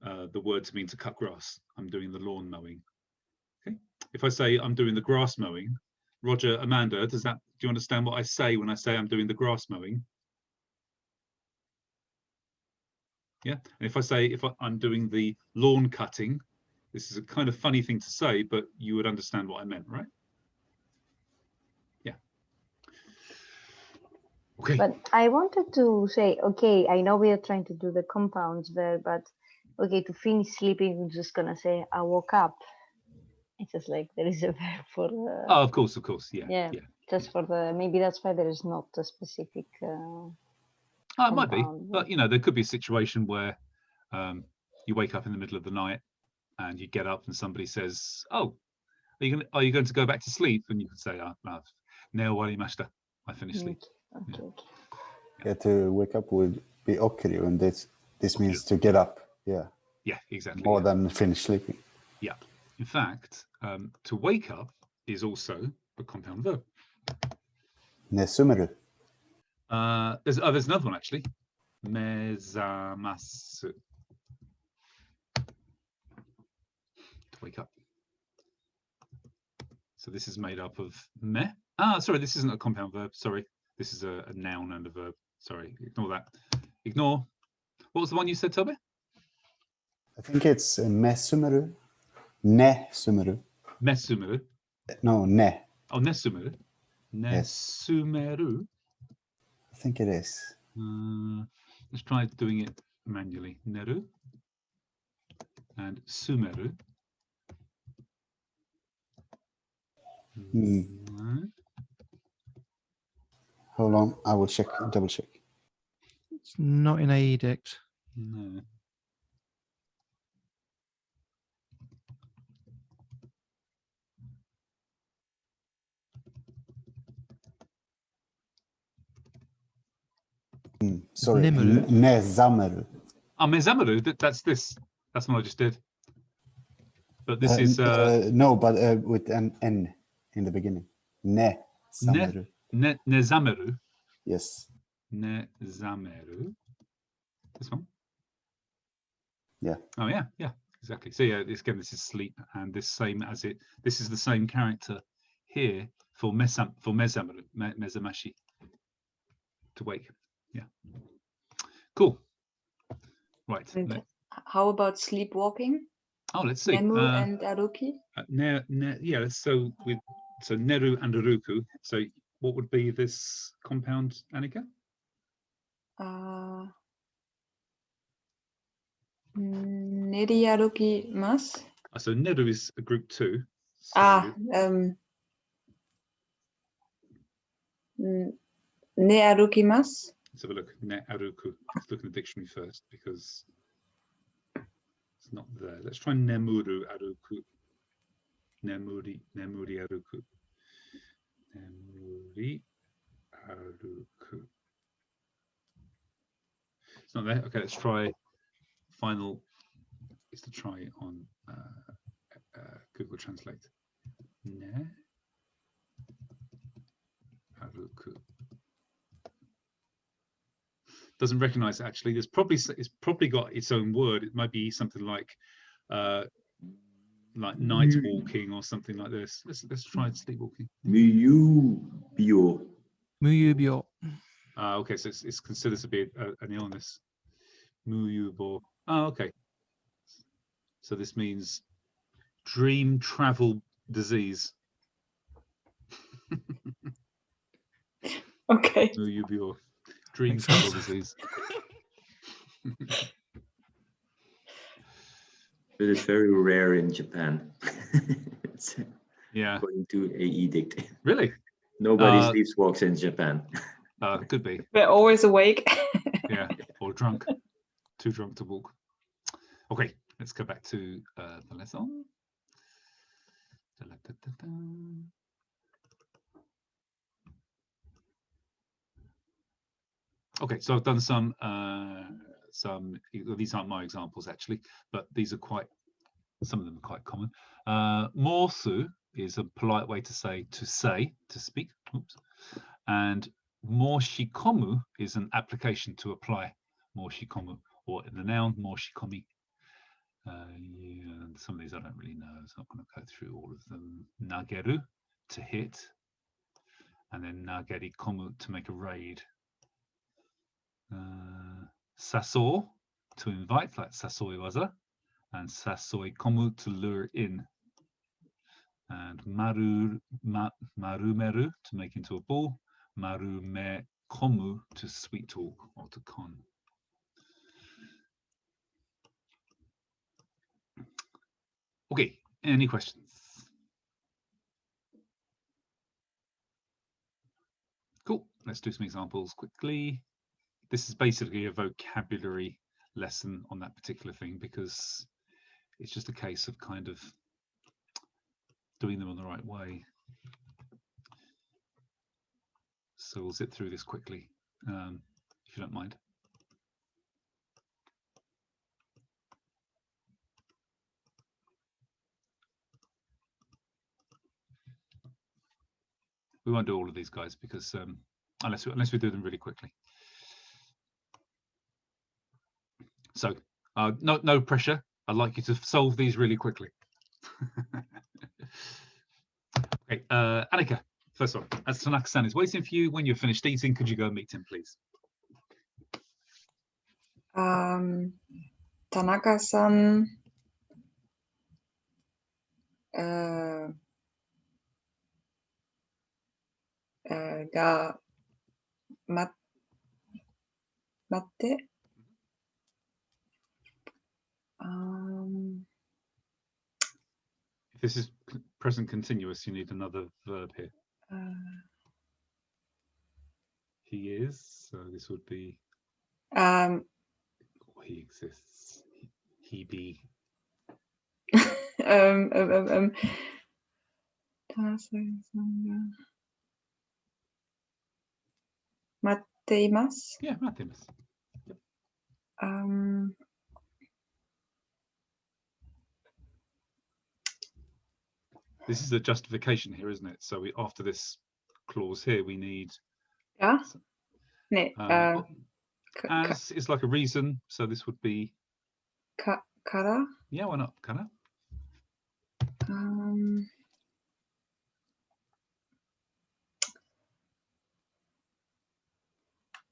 the word to mean to cut grass. I'm doing the lawn mowing. Okay. If I say I'm doing the grass mowing, Roger, Amanda, do you understand what I say when I say I'm doing the grass mowing? Yeah. And if I say I'm doing the lawn cutting, this is a kind of funny thing to say, but you would understand what I meant, right? Yeah. Okay. But I wanted to say, okay, I know we are trying to do the compounds verb, but okay, to finish sleeping, we're just gonna say I woke up. It's just like there is a verb for. Oh, of course, yeah. Yeah. Just for maybe that's why there is not a specific. It might be, but there could be a situation where you wake up in the middle of the night and you get up and somebody says, "Oh, are you going to go back to sleep?" And you could say, "Ne owarimashita. I finished sleep." Okay. Yeah, to wake up would be okiryu, and this means to get up. Yeah. Yeah, exactly. More than finish sleeping. Yeah. In fact, to wake up is also a compound verb. Nesumeru. There's another one actually. Mezamasu. To wake up. So this is made up of me. Sorry, this isn't a compound verb. Sorry, this is a noun and a verb. Sorry, ignore that. Ignore. What was the one you said, Toby? I think it's mesumeru. Ne-sumeru. Mesumeru. No, ne. Oh, nesumeru. Nesumeru. I think it is. Let's try doing it manually. Neru and sumeru. Hold on, I will double check. It's not in a edict. No. Sorry, Nimeru. Nezameru. Mezameru, that's this. That's what I just did. But this is... no, but with an N in the beginning. Ne-zameru. Nezameru. Yes. Nezameru. This one? Yeah. Oh, yeah, exactly. So yeah, this is sleep, and this is the same character here for mezamaru, mezamashi, to wake. Yeah. Cool. Right. And how about sleepwalking? Oh, let's see. Nemu and aruki. Yeah. So neru and aruku. So what would be this compound, Annika? Neri aruki mas. So neru is a group 2. So ne aruki mas. let's have a look. Ne aruku. Let's look in the dictionary first because it's not there. Let's try nemuru aruku. Nemuri aruku. Nemuri aruku. It's not there. Okay, let's try. Final is to try on Google Translate. Ne aruku. Doesn't recognize it actually. It's probably got its own word. It might be something like night walking or something like this. Let's try sleepwalking. Muyubyo. Muyubyo. Okay, so it's considered to be an illness. Muyubo. Oh, okay. So this means dream travel disease. Okay. Muyubyo. Dream travel disease. But it's very rare in Japan. Yeah. According to a edict. Really? Nobody sleepwalks in Japan. Could be. They're always awake. Yeah, or drunk. Too drunk to walk. Okay, let's go back to the lesson. Okay, so I've done some. These aren't my examples actually, but these are some of them are quite common. Morsu is a polite way to say to speak. Oops. And morshikomu is an application to apply. Morshikomu, or in the noun morshikomi. Yeah, some of these I don't really know, so I'm not going to go through all of them. Nageru, to hit, and then nageri komu, to make a raid. Saso, to invite, like sasoi waza, and sasoi komu, to lure in. And marumeru, to make into a ball. Marume komu, to sweet talk or to con. Okay, any questions? Cool, let's do some examples quickly. This is basically a vocabulary lesson on that particular thing because it's just a case of kind of doing them on the right way. So we'll zip through this quickly, if you don't mind. We won't do all of these guys because unless we do them really quickly. So no pressure. I'd like you to solve these really quickly. Okay, Annika, first one. As Tanaka-san is waiting for you, when you're finished eating, could you go and meet him, please? Tanaka-san ga matte. If this is present continuous, you need another verb here. He is, so this would be he exists. He be. Matteimasu. Yeah, matteimasu. Yep. This is a justification here, isn't it? So after this clause here, we need as is like a reason. So this would be kara. Yeah, why not? Kara.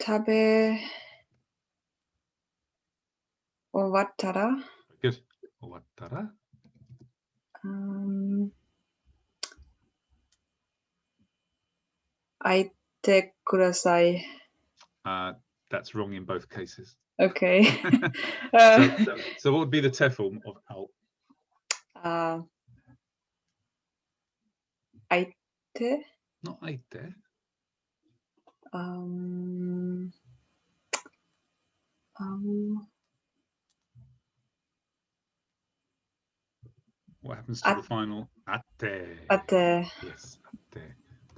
tabe owattara. Good. Owattara. Aite kudasai. That's wrong in both cases. Okay. So what would be the te form of out? Aite. Not aite. What happens to the final? Ate. Ate. Yes, ate.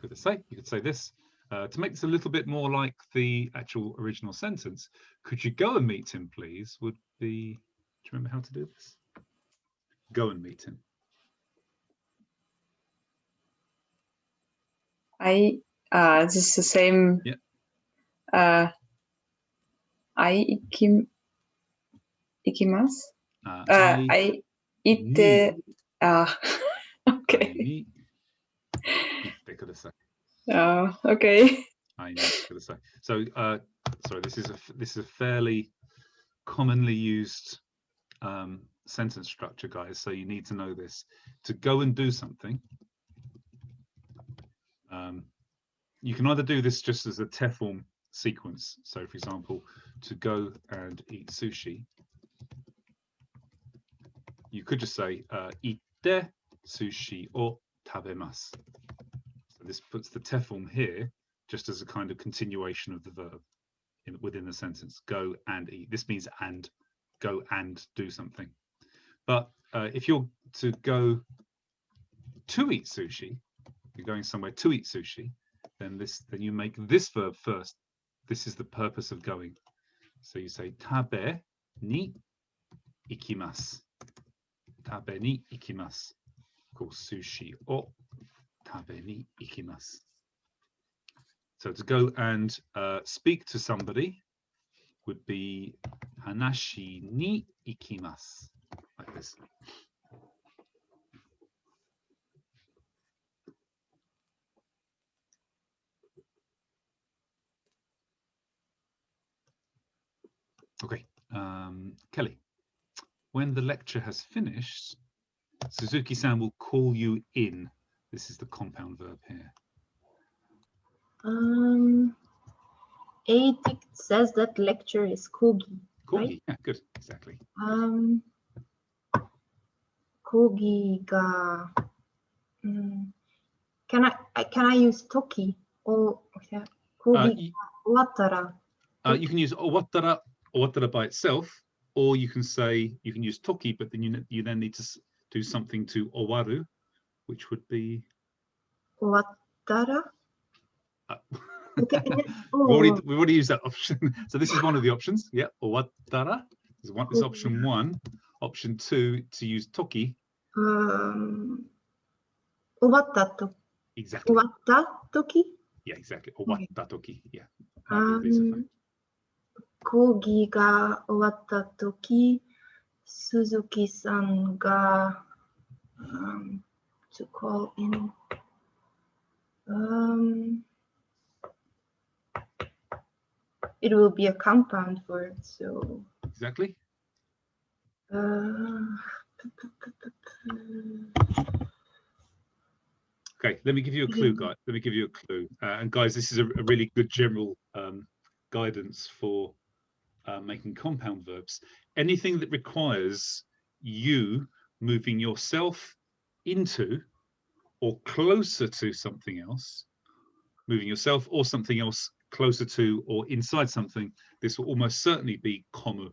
Kudasai. You could say this. To make this a little bit more like the actual original sentence, could you go and meet him, please? Would be. Do you remember how to do this? Go and meet him. This is the same. Yeah. Ikimasu. I ite. Okay. Ite kudasai. Okay. I need to say. So, sorry, this is a fairly commonly used sentence structure, guys. So you need to know this. To go and do something, you can either do this just as a te form sequence. So, for example, to go and eat sushi, you could just say ite sushi o tabemasu. So this puts the te form here just as a kind of continuation of the verb within the sentence. Go and eat. This means and. Go and do something. But if you're to go to eat sushi, you're going somewhere to eat sushi, then you make this verb first. This is the purpose of going. So you say tabe ni ikimasu. Tabe ni ikimasu. Of course, sushi o tabe ni ikimasu. So to go and speak to somebody would be hanashi ni ikimasu, like this. Okay, Kelly, when the lecture has finished, Suzuki-san will call you in. This is the compound verb here. It says that lecture is kogi. Kogi, right? yeah, good, exactly. Kogi ga. Can I use toki or kogi owattara? You can use owattara by itself, or you can use toki, but then you then need to do something to owaru, which would be owattara. Okay. We've already used that option. So this is one of the options. Yeah, owattara is option 1. Option 2 to use toki. Owatta toki. Exactly. Owatta toki. Yeah, exactly. Owatta toki. Yeah. Kogi ga owatta toki, Suzuki-san ga to call in. It will be a compound word, so. Exactly. Okay, let me give you a clue, guys. Let me give you a clue. And guys, this is a really good general guidance for making compound verbs. Anything that requires you moving yourself into or closer to something else, moving yourself or something else closer to or inside something, this will almost certainly be komu.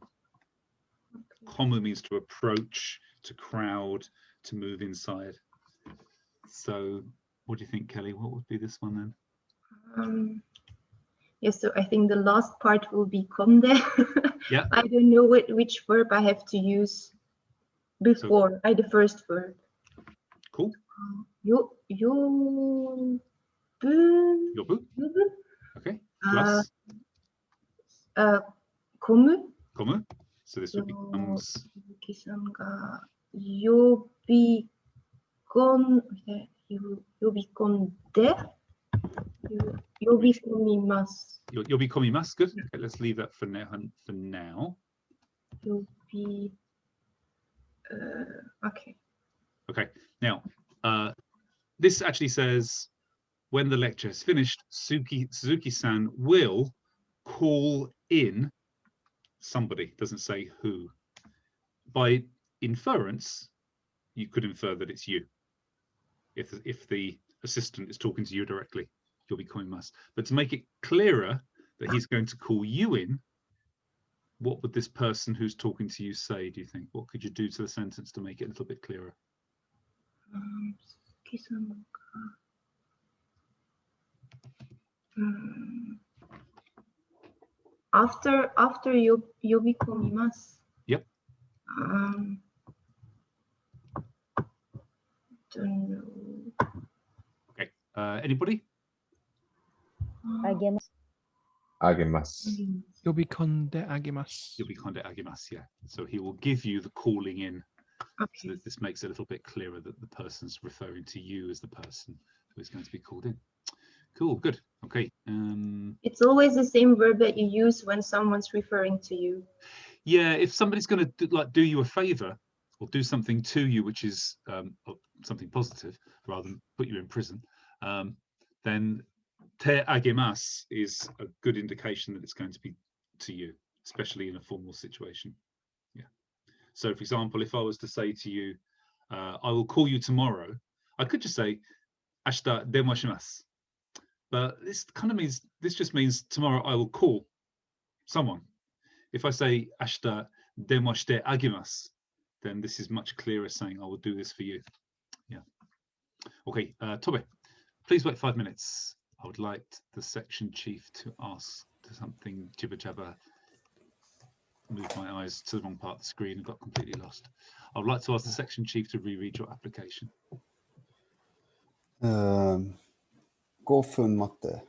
Komu means to approach, to crowd, to move inside. So what do you think, Kelly? What would be this one then? Yes, so I think the last part will be konde. Yeah. I don't know which verb I have to use before the first verb. Cool. Yobu. Okay. Plus. Komu. Komu. So this would become. Suzuki-san ga yobikonde. Yobikomimasu. Yobikomimasu. Good. Okay, let's leave that for now. Okay. Okay. Now, this actually says when the lecture is finished, Suzuki-san will call in somebody. Doesn't say who. By inference, you could infer that it's you. If the assistant is talking to you directly, Yobikomimasu. But to make it clearer that he's going to call you in, what would this person who's talking to you say, do you think? What could you do to the sentence to make it a little bit clearer? After yobikomimasu. Yep. Don't know. Okay. Anybody? Agemasu. Yobikonde agimasu. Yobikonde agimasu, yeah. So he will give you the calling in. Okay. So that this makes it a little bit clearer that the person's referring to you as the person who is going to be called in. Cool, good. Okay. It's always the same verb that you use when someone's referring to you. Yeah, if somebody's going to do you a favor or do something to you, which is something positive, rather than put you in prison, then te agemas is a good indication that it's going to be to you, especially in a formal situation. Yeah. So, for example, if I was to say to you, I will call you tomorrow, I could just say, ashita denwa shimasu. But this just means tomorrow I will call someone. If I say ashita denwa shite agimasu, then this is much clearer, saying I will do this for you. Yeah. Okay, Tobe, please wait 5 minutes. I would like the section chief to ask something jibber jabber. Moved my eyes to the wrong part of the screen and got completely lost. I would like to ask the section chief to reread your application. 5分待って。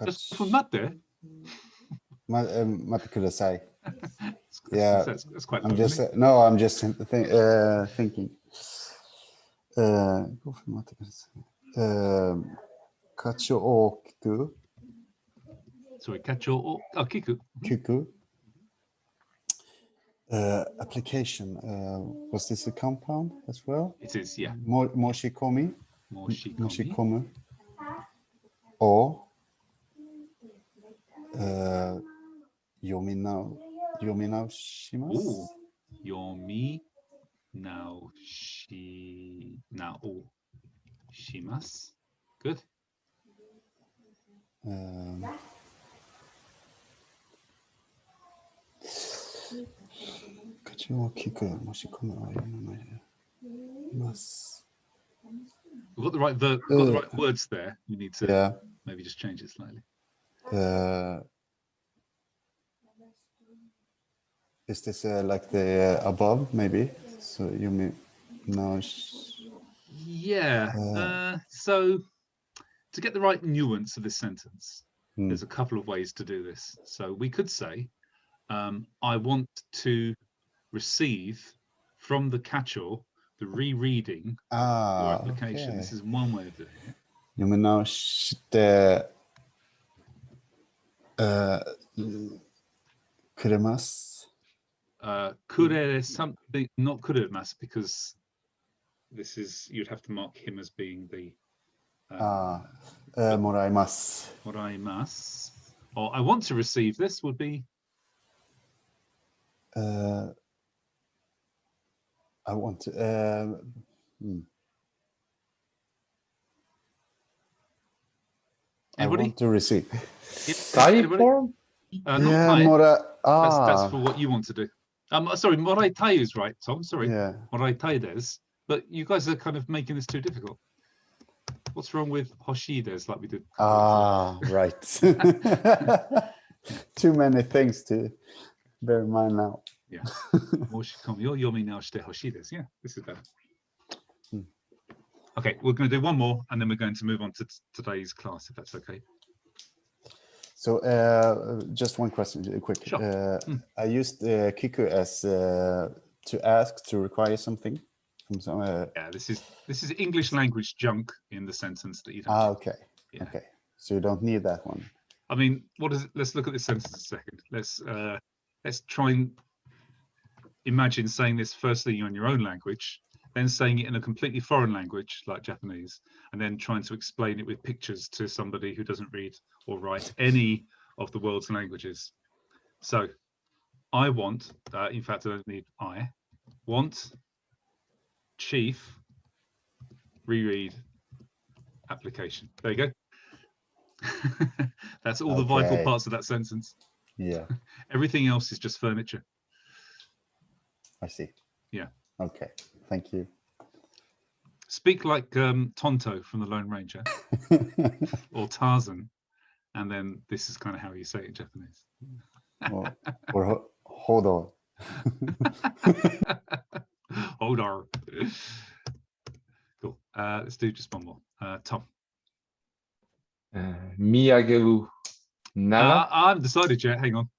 Just from that there. 待ってください。Yeah, that's quite I'm lovely. I'm just thinking. 5分待ってください。課長を聞く。Sorry, 課長を聞く。聞く。Application. Was this a compound as well? It is, yeah. 申し込み。申し込む。を読み直します。読み直します。Good. 課長を聞く。申し込むは読まないます。We've got the right verb, got the right words there. You need to maybe just change it slightly. Is this like the above, maybe? So you mean now? Yeah. So to get the right nuance of this sentence, there's a couple of ways to do this. So we could say, I want to receive from the catch-all the rereading of your application. Okay. This is one way of doing it. 読み直してくれます。Kure something, not kuremasu, because this is, you'd have to mark him as being the もらいます。もらいます。Or I want to receive this would be I want to I want to receive. Type form? That's for what you want to do. Sorry, moraitai is right, Tom. Sorry, moraitai des. But you guys are kind of making this too difficult. What's wrong with hoshides like we did? Right. Too many things to bear in mind now. Yeah. Yeah, this is better. Okay, we're going to do one more and then we're going to move on to today's class, if that's okay. So just one question, quick. Sure. I used kiku as to ask, to require something. Yeah, this is English language junk in the sentence that you don't. Okay. Yeah. Okay. So you don't need that one. I mean, what is it? Let's look at this sentence a second. Let's try and imagine saying this firstly in your own language, then saying it in a completely foreign language like Japanese, and then trying to explain it with pictures to somebody who doesn't read or write any of the world's languages. So I want, in fact, I don't need I, want chief reread application. There you go. That's all the vital Okay. parts of that sentence. Yeah, Everything else is just furniture. I see. Yeah. Okay, thank you. Speak like Tonto from the Lone Ranger or Tarzan, and then this is kind of how you say it in Japanese. or Hodo. Hodor. Cool. Let's do just one more. Tom. Miyageru Nara. I haven't decided yet. Hang on.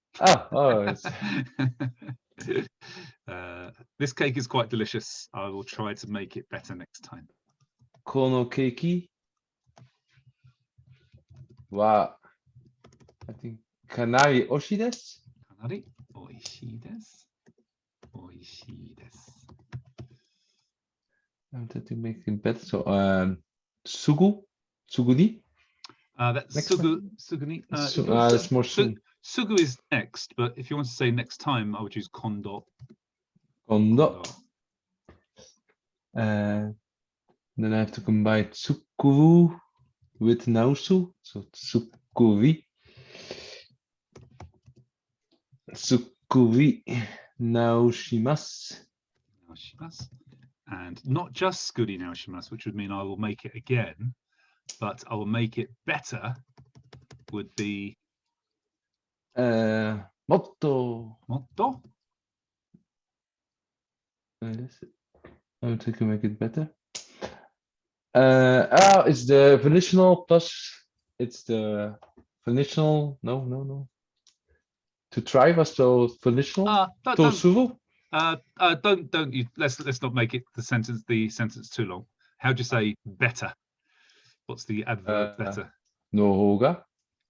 This cake is quite delicious. I will try to make it better next time. Kono keiki wa, I think, kanari oshii desu. Kanari oishii desu. Oishii desu. I'm trying to make it better. So, suguni. That's suguni. It's more soon. Sugu is next, but if you want to say next time, I would use kondo. Kondo. Then I have to combine tsukuru with nausu. So tsukuri. Tsukuri naoshimasu. Naoshimasu. And not just skuri naoshimasu, which would mean I will make it again, but I will make it better would be motto. Motto? I'm trying to make it better. It's the volitional plus it's the volitional. No. To try was so volitional. Don't you, let's not make it the sentence too long. How do you say better? What's the adverb better? No hoga.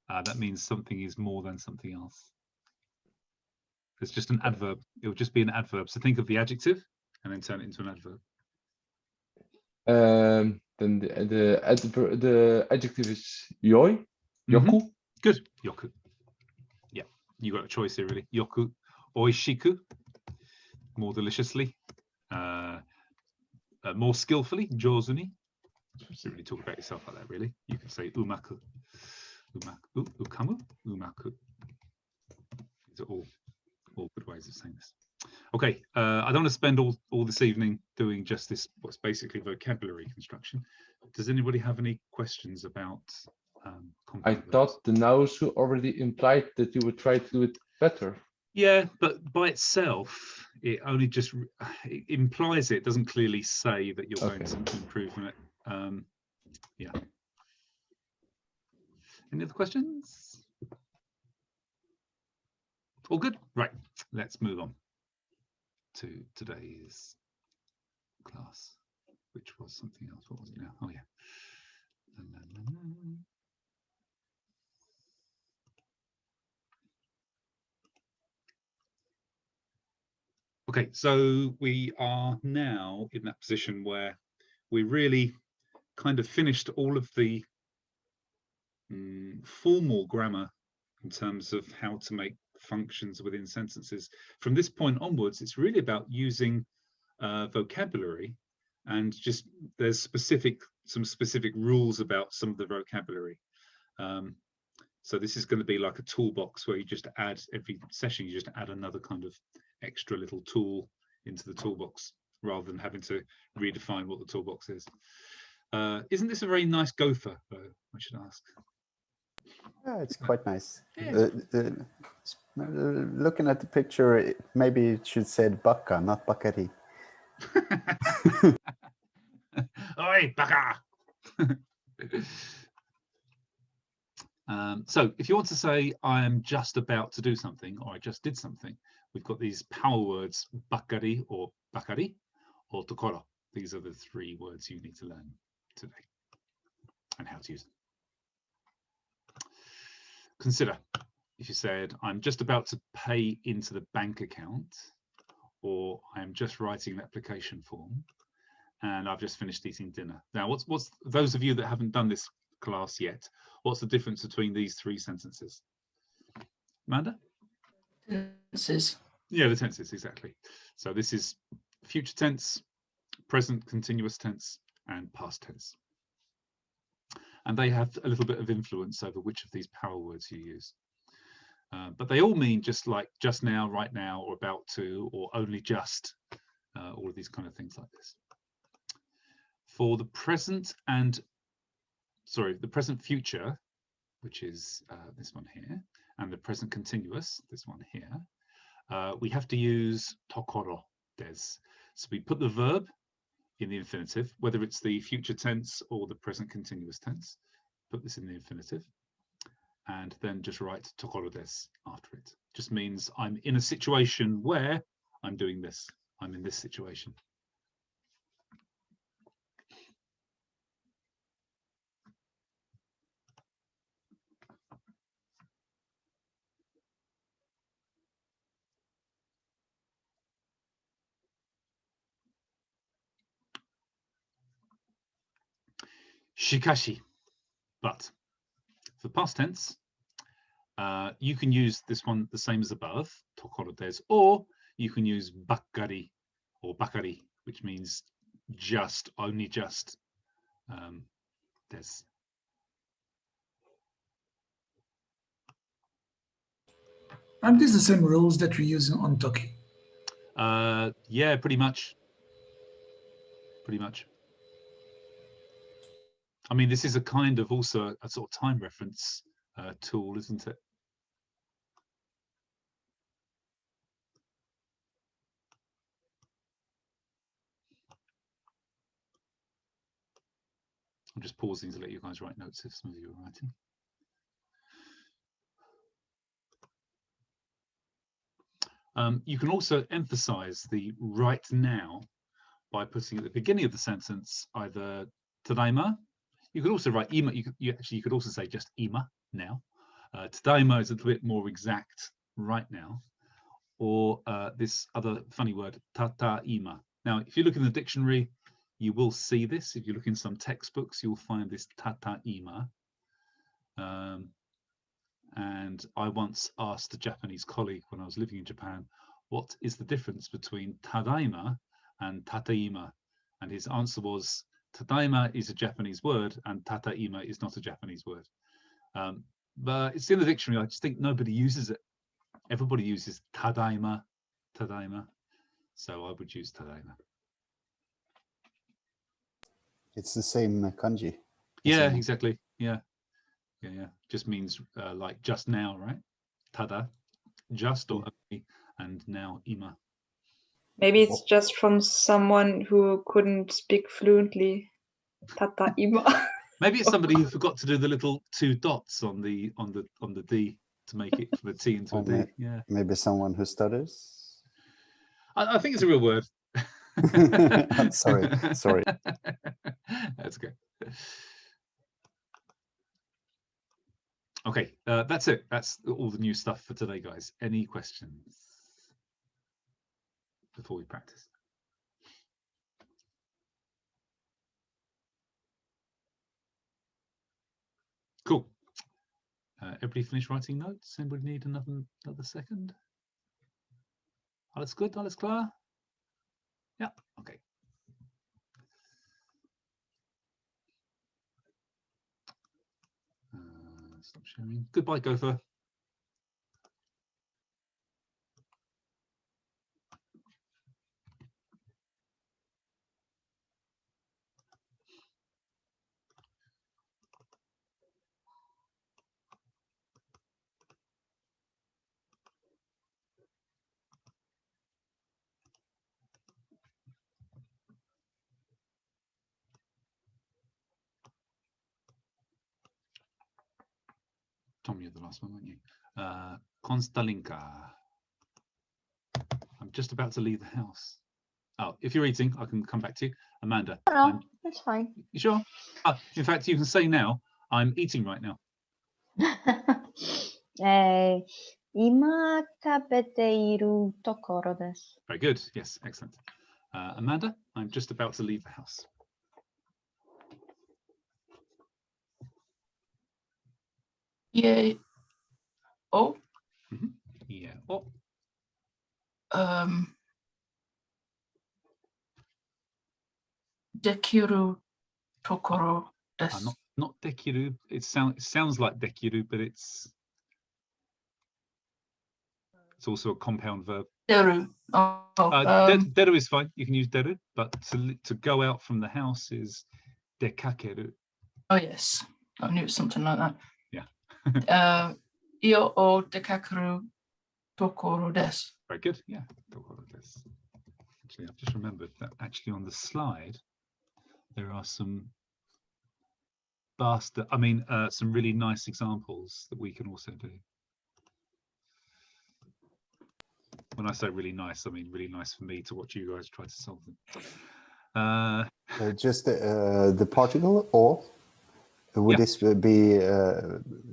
That means something is more than something else. It's just an adverb. It will just be an adverb. So think of the adjective and then turn it into an adverb. Then the adjective is yoi, yoku. Good, yoku. Yeah, you got a choice here really. Yoku, oishiku, more deliciously, more skillfully, jozuni. Don't really talk about yourself like that really. You can say umaku, ukamu, umaku. These are all good ways of saying this. Okay, I don't want to spend all this evening doing just this, what's basically vocabulary construction. Does anybody have any questions about I thought the nausu already implied that you would try to do it better. Yeah, but by itself, it only just it implies it doesn't clearly say that you're going to improve on it. Yeah. Any other questions? All good? Right, let's move on to today's class, which was something else. What was it now? Oh, yeah. Okay, so we are now in that position where we really kind of finished all of the formal grammar in terms of how to make functions within sentences. From this point onwards, it's really about using vocabulary, and just there's some specific rules about some of the vocabulary. So this is going to be like a toolbox where you just add, every session you just add another kind of extra little tool into the toolbox rather than having to redefine what the toolbox is. Isn't this a very nice gopher, though, I should ask? Yeah, it's quite nice. Yeah. Looking at the picture, maybe it should say baka, not bakari. Oi, baka! So if you want to say I am just about to do something or I just did something, we've got these power words bakari or tokoro. These are the 3 words you need to learn today and how to use them. Consider if you said, I'm just about to pay into the bank account, or I'm just writing an application form, and I've just finished eating dinner. Now, what's those of you that haven't done this class yet, what's the difference between these 3 sentences? Amanda? Tenses. Yeah, the tenses, exactly. So this is future tense, present continuous tense, and past tense. And they have a little bit of influence over which of these power words you use. But they all mean just like just now, right now, or about to, or only just, all of these kind of things like this. For the present the present future, which is this one here, and the present continuous, this one here, we have to use tokoro des. So we put the verb in the infinitive, whether it's the future tense or the present continuous tense. Put this in the infinitive, and then just write tokoro des after it. Just means I'm in a situation where I'm doing this. I'm in this situation. Shikashi, but for past tense, you can use this one the same as above, tokoro des, or you can use bakkari or bakari, which means just, only just, des. Aren't these the same rules that we use on Toki? Yeah, pretty much. Pretty much. I mean, this is a kind of also a sort of time reference tool, isn't it? I'm just pausing to let you guys write notes if some of you are writing. You can also emphasize the right now by putting at the beginning of the sentence either tadaima. You could also write ima. You could also say just ima, now. Tadaima is a little bit more exact, right now. Or this other funny word, tataima. Now, if you look in the dictionary, you will see this. If you look in some textbooks, you'll find this tataima. And I once asked a Japanese colleague when I was living in Japan, what is the difference between tadaima and tataima? And his answer was, tadaima is a Japanese word and tataima is not a Japanese word. But it's in the dictionary. I just think nobody uses it. Everybody uses tadaima, tadaima. So I would use tadaima. It's the same kanji. Yeah, exactly. Yeah. Yeah. Just means like just now, right? Tada, just or only, and now ima. Maybe it's just from someone who couldn't speak fluently. Tataima. Maybe it's somebody who forgot to do the little 2 dots on the D to make it from a T into a D. Yeah. Maybe someone who stutters. I think it's a real word. Sorry. That's good. Okay, that's it. That's all the new stuff for today, guys. Any questions before we practice? Cool. Everybody finished writing notes? Anybody need another second? Alles good? Alles klar? Yeah, okay. Stop sharing. Goodbye, Gopher. Tom, you're the last one, weren't you? Konstalinka. I'm just about to leave the house. Oh, if you're eating, I can come back to you. Amanda. No, that's fine. You sure? In fact, you can say now, I'm eating right now. 今食べているところです。 Very good. Yes, excellent. Amanda, I'm just about to leave the house. Yeah. Oh. Yeah. Oh. Dekiru tokoro desu. Not dekiru. It sounds like dekiru, but it's also a compound verb. Deru. Deru is fine. You can use deru, but to go out from the house is dekakeru. Oh yes, I knew it was something like that. Yeah. Io o dekakeru tokoro desu. Very good. Yeah. Tokoro desu. Actually, I've just remembered that actually on the slide there are some some really nice examples that we can also do. When I say really nice, I mean really nice for me to watch you guys try to solve them. Just the particle or would this be?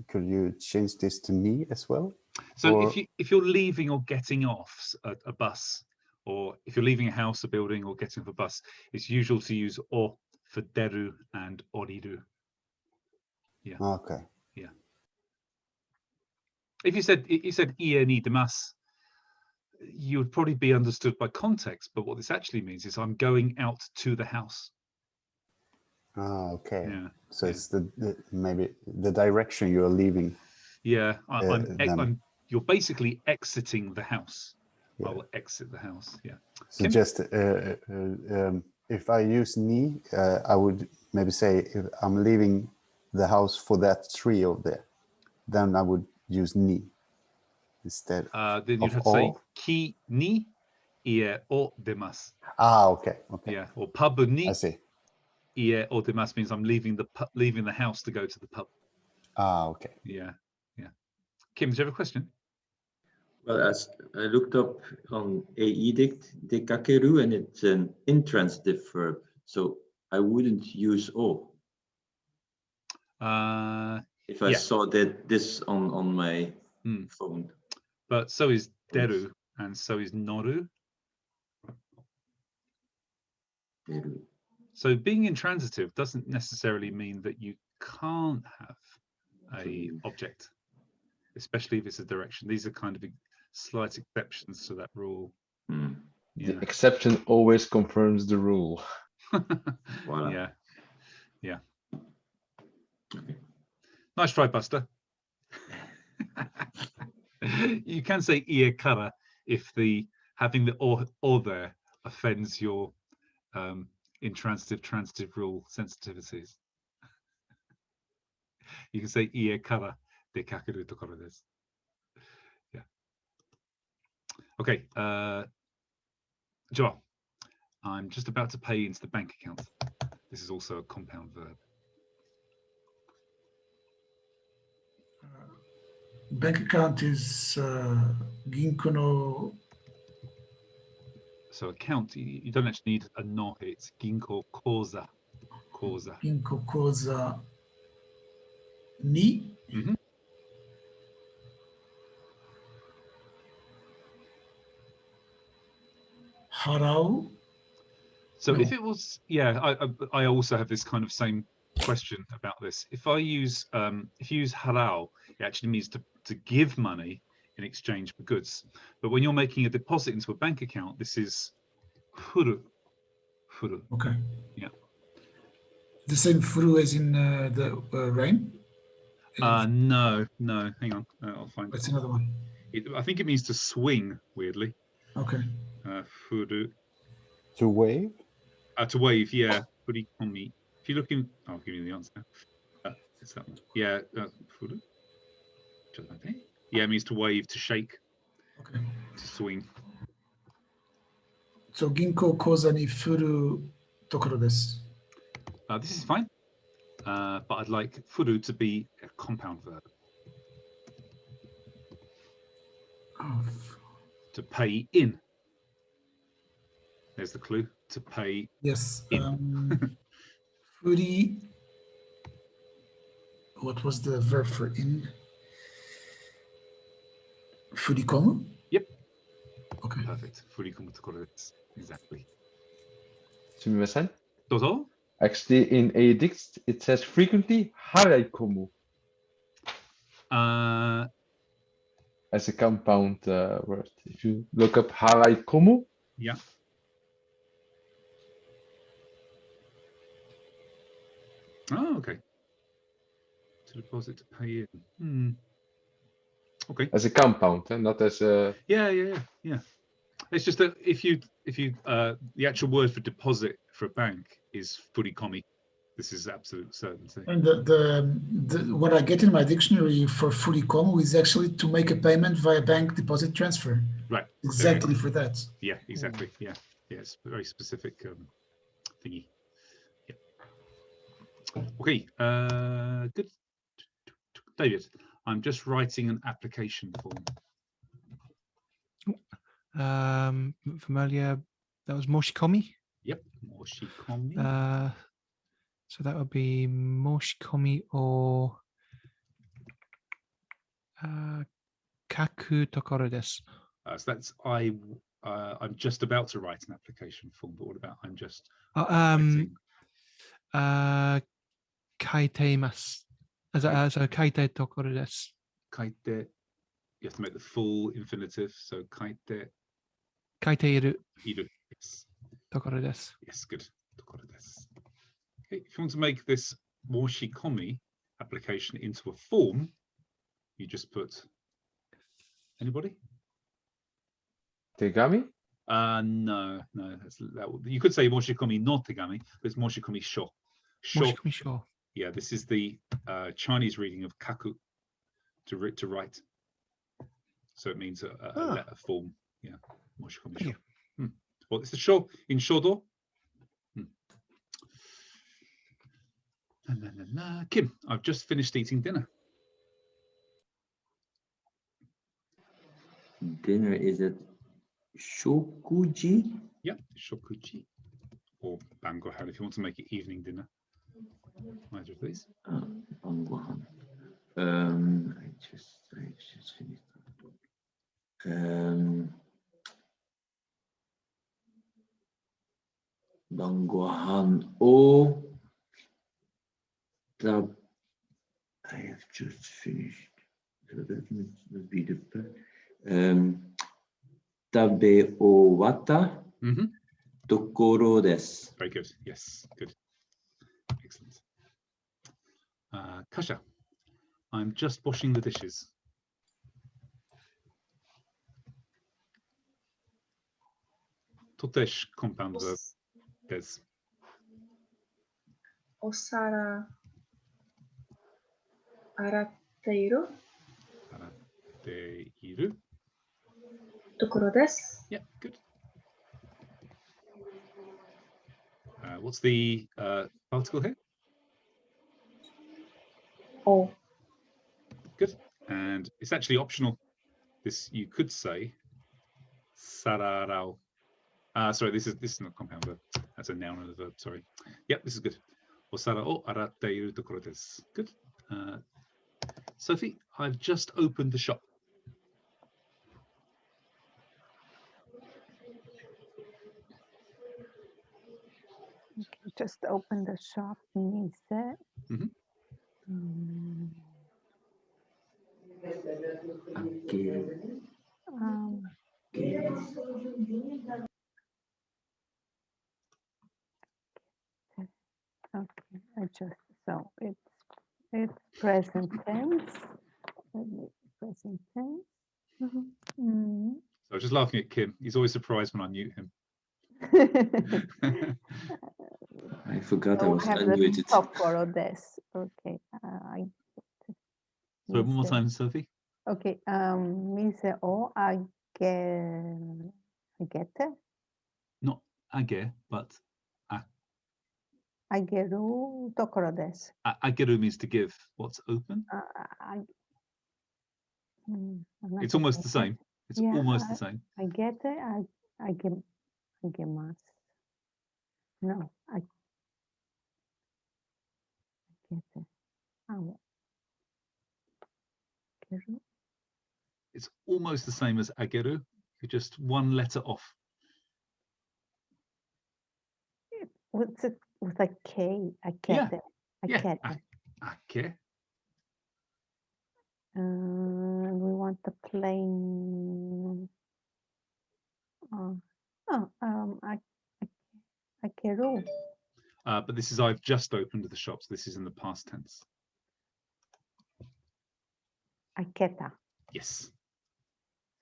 Could you change this to me as well? So if you're leaving or getting off a bus, or if you're leaving a house, a building, or getting off a bus, it's usual to use o for deru and oriru. Yeah. Okay. Yeah. If you said ie ni demasu, you would probably be understood by context, but what this actually means is I'm going out to the house. Ah, okay. Yeah. So it's maybe the direction you're leaving. Yeah, you're basically exiting the house. Yeah. I will exit the house. Yeah. So just if I use ni, I would maybe say if I'm leaving the house for that tree over there, then I would use ni instead. Then you'd have to say ki ni ie o demasu. Ah, okay. Okay. Yeah, or pub ni. I see. Ie o demasu means I'm leaving the house to go to the pub. Ah, okay. Yeah, yeah. Kim, do you have a question? Well, as I looked up on edict dekakeru, and it's an intransitive verb, so I wouldn't use o. If I saw this on my phone. But so is deru, and so is noru. Deru. So being intransitive doesn't necessarily mean that you can't have a object, especially if it's a direction. These are kind of slight exceptions to that rule. Yeah. The exception always confirms the rule. Voilà. Yeah, yeah. Okay. Nice try, Buster. You can say ie kara if having the or there offends your transitive rule sensitivities. You can say ie kara dekakeru tokoro desu. Yeah. Okay, Joel, I'm just about to pay into the bank account. This is also a compound verb. Bank account is ginko no. So account, you don't actually need a no, it's ginko koza. Koza. Ginko koza ni. Harau. So if it was, I also have this kind of same question about this. If you use harau, it actually means to give money in exchange for goods. But when you're making a deposit into a bank account, this is furu. Furu. Okay. Yeah. The same furu as in the rain? No, hang on. I'll find That's another one. I think it means to swing, weirdly. Okay. Furu. To wave? To wave, yeah. Furi komi. If you look in, I'll give you the answer now. It's that one. Yeah. Furu. Yeah, it means to wave, to shake. Okay. To swing. So ginko koza ni furu tokoro desu. This is fine. But I'd like furu to be a compound verb. To pay in. There's the clue. To pay Yes. in. Furi. What was the verb for in? Furikomu? Yep. Okay. Perfect. Furikomu tokoro desu. Exactly. すみません。どうぞ。 Actually, in a dict, it says frequently haraikomu as a compound word. If you look up haraikomu, Yeah. Oh, okay. To deposit, to pay in. Okay. as a compound, not as a. Yeah. It's just that if you the actual word for deposit for a bank is furikomi. This is absolute certainty. And what I get in my dictionary for furikomu is actually to make a payment via bank deposit transfer. Right. Exactly for that. Yeah, exactly. Yeah. It's a very specific thingy. Yeah. Okay. Good. David, I'm just writing an application form. Familiar. That was moshikomi. Yep. Moshikomi. So that would be moshikomi or kaku tokoro desu. So that's I'm just about to write an application form, but what about I'm just kaiteimasu. So kaite tokoro desu. Kaite. You have to make the full infinitive. So kaite. Kaiteiru. Iru. Yes. Tokoro desu. Yes, good. Tokoro desu. Okay, if you want to make this moshikomi application into a form, you just put anybody? Tegami? No. You could say moshikomi no tegami, but it's moshikomi sho. Moshikomi sho. Yeah, this is the Chinese reading of kaku, to write. So it means a letter form. Yeah, moshikomi sho. Well, it's the sho in shodo. Kim, I've just finished eating dinner. Dinner, is it shokuji? Yeah, shokuji. Or bangohan if you want to make it evening dinner. Either of these. Bangohan. I just finished. Bangohan o I have just finished. So that must be the tabe owata tokoro desu. Very good. Yes, good. Excellent. Kasha, I'm just washing the dishes. Totesh compound verb. Des. Osara aratteiru. Aratteiru. Tokoro desu. Yeah, good. What's the article here? Oh. Good. And it's actually optional. This you could say sararao. Sorry, this is not compound verb. That's a noun and a verb. Sorry. Yep, this is good. Osara o aratteiru tokoro desu. Good. Sophie, I've just opened the shop. Okay, just open the shop means that. Okay, so it's present tense. Present tense. So I was just laughing at Kim. He's always surprised when I mute him. I forgot I was unmuted. Tokoro desu. Okay. So one more time, Sophie. Okay. Mise o agete. Not age, but Ageru tokoro desu. Ageru means to give. What's open? It's almost the same. It's almost the same. Agete, Agemasu. No, I get it. Oh, ageru. It's almost the same as ageru. You're just one letter off. What's it with a K? I Yeah, get it. I yeah. get it. Ake. We want the plain. Akeru. But this is I've just opened the shops. This is in the past tense. Aketa. Yes.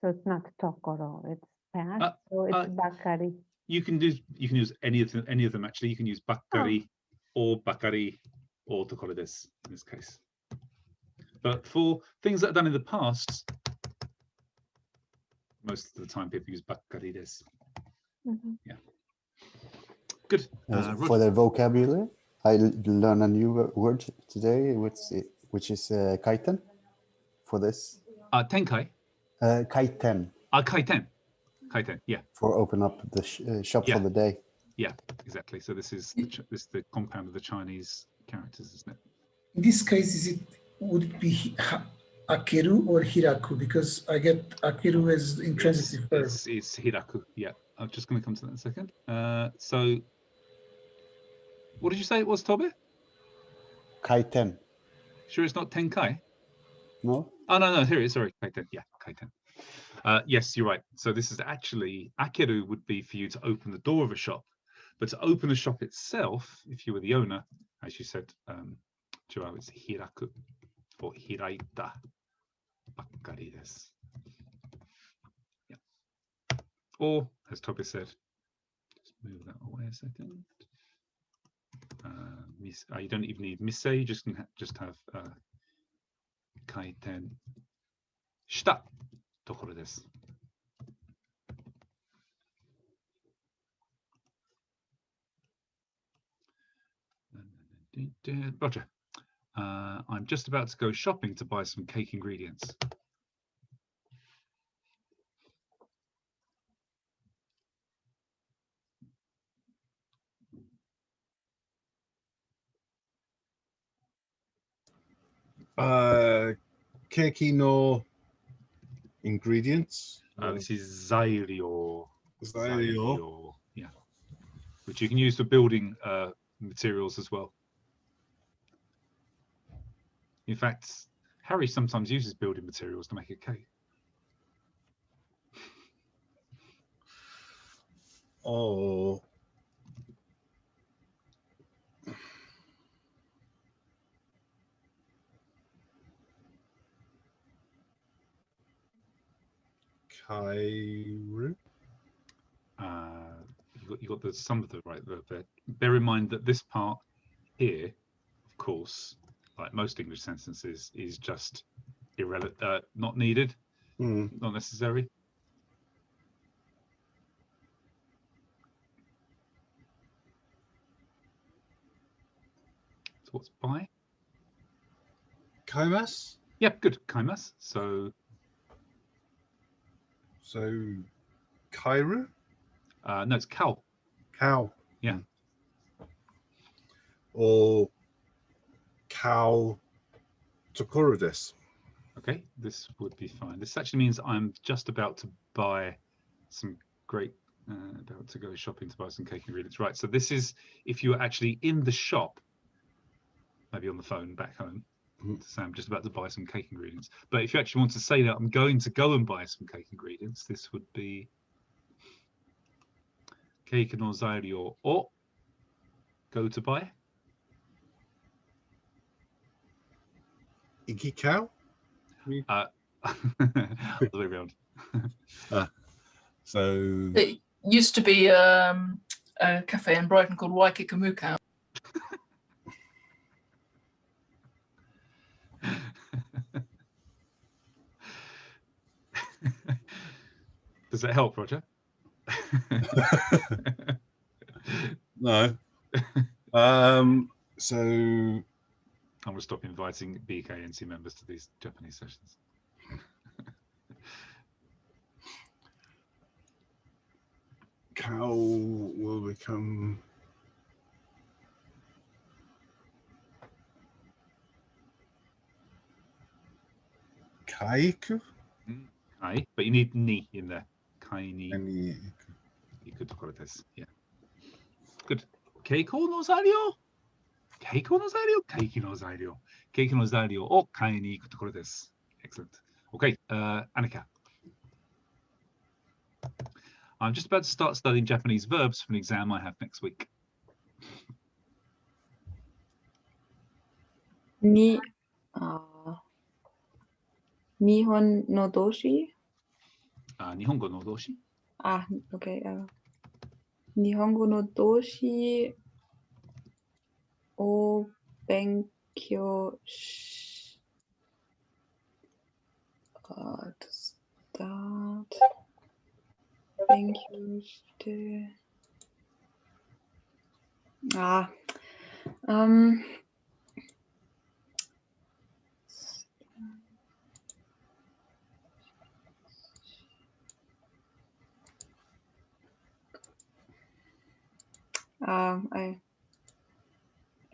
So it's not Tokoro. It's past. So it's Bakari. You can use any of them actually. You can use Bakari or Bakari or Tokoro desu in this case. But for things that are done in the past, most of the time people use Bakari desu. Yeah. Good. For the vocabulary, I learned a new word today, which is kaiten. For this. Tenkai. Kaiten. Kaiten. Kaiten. Yeah. For open up the shop for the day. Yeah, exactly. So this is the compound of the Chinese characters, isn't it? In this case, would it be Akeru or Hiraku? Because I get Akeru as intransitive verb. It's Hiraku. Yeah, I'm just going to come to that in a second. So, what did you say it was, Toby? Kaiten. Sure, it's not Tenkai. No. Oh no, here it is. Sorry, Kaiten. Yeah, Kaiten. Yes, you're right. So this is actually Akeru would be for you to open the door of a shop, but to open the shop itself, if you were the owner, as you said, Joao, it's Hiraku or Hiraita. Bakari desu. Yeah. Or, as Toby said, just move that away a second. You don't even need mise. You just have kaiten shita tokoro desu. Roger. I'm just about to go shopping to buy some cake ingredients. Keiki no ingredients. This is zairyo. Zairyo. Yeah. Which you can use for building materials as well. In fact, Harry sometimes uses building materials to make a cake. Oh. Kairu. You got some of the right verb there. Bear in mind that this part here, of course, like most English sentences, is just irrelevant, not needed, not necessary. So what's by? Kaimas? Yep, good. Kaimas. So Kairu? No, it's cow. Cow. Yeah. Or cow tokoro desu. Okay, this would be fine. This actually means I'm just about to buy some great, about to go shopping to buy some cake ingredients. Right, so this is if you were actually in the shop, maybe on the phone back home, to say I'm just about to buy some cake ingredients. But if you actually want to say that I'm going to go and buy some cake ingredients, this would be cake no zairyo o, go to buy. Ikikau? All the way around. So it used to be a cafe in Brighton called Waikiki. Does that help, Roger? No. So I'm going to stop inviting BKNC members to these Japanese sessions. cow will become kaiku. Kai, but you need ni in there. Kai ni. Any Iku tokoro desu. Yeah. Good. Keiko no zairyo. Keiko no zairyo. Keiki no zairyo. Keiki no zairyo o kai ni iku tokoro desu. Excellent. Okay, Annika. I'm just about to start studying Japanese verbs for an exam I have next week. Nihon no doshi. Nihongo no doshi. Okay. Nihongo no doshi o benkyou to start. Benkyou shite.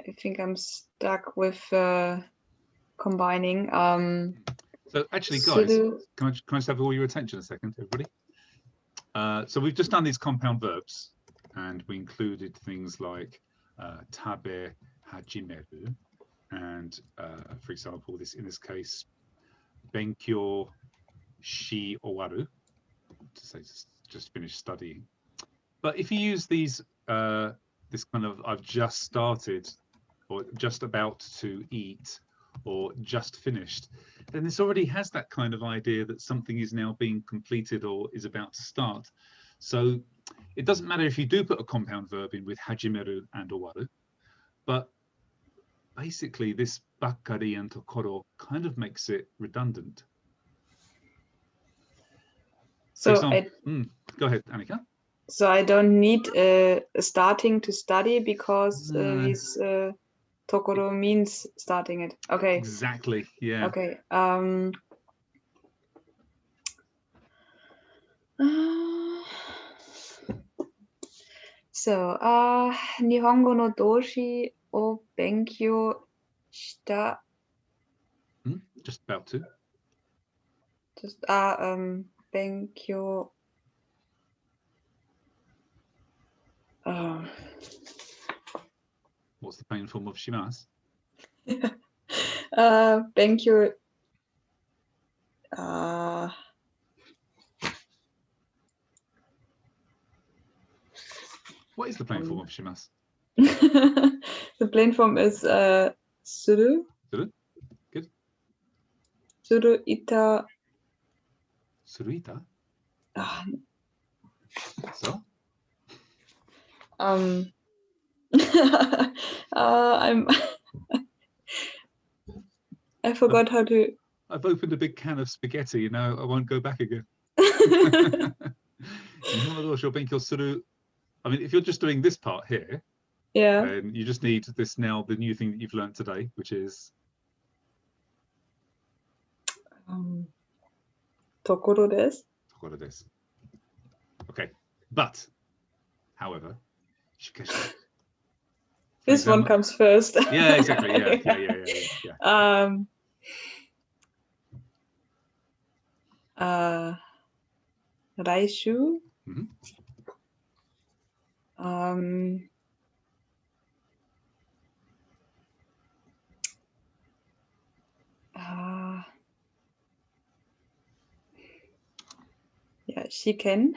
I think I'm stuck with combining. So actually, guys, can I just have all your attention a second, everybody? So we've just done these compound verbs, and we included things like tabe hajimeru, and for example, in this case, benkyou shi owaru, to say just finish studying. But if you use these, this kind of I've just started, or just about to eat, or just finished, then this already has that kind of idea that something is now being completed or is about to start. So it doesn't matter if you do put a compound verb in with hajimeru and owaru, but basically this bakkari and tokoro kind of makes it redundant. So go ahead, Annika. So I don't need starting to study because this tokoro means starting it. Okay. Exactly. Yeah. Okay. So Nihongo no doshi o benkyou shita. Just about to. Just benkyou. What's the plain form of shimasu? Benkyou. What is the plain form of shimasu? The plain form is suru. Suru. Good. Suru ita. Suru ita. So. I forgot how to. I've opened a big can of spaghetti. You know, I won't go back again. I mean, if you're just doing this part here, then you just need this now, the new thing that you've learned today, which is tokoro desu. Tokoro desu. Okay, but however, this one comes first. Yeah, exactly. Yeah. Raishu. Yeah, shiken.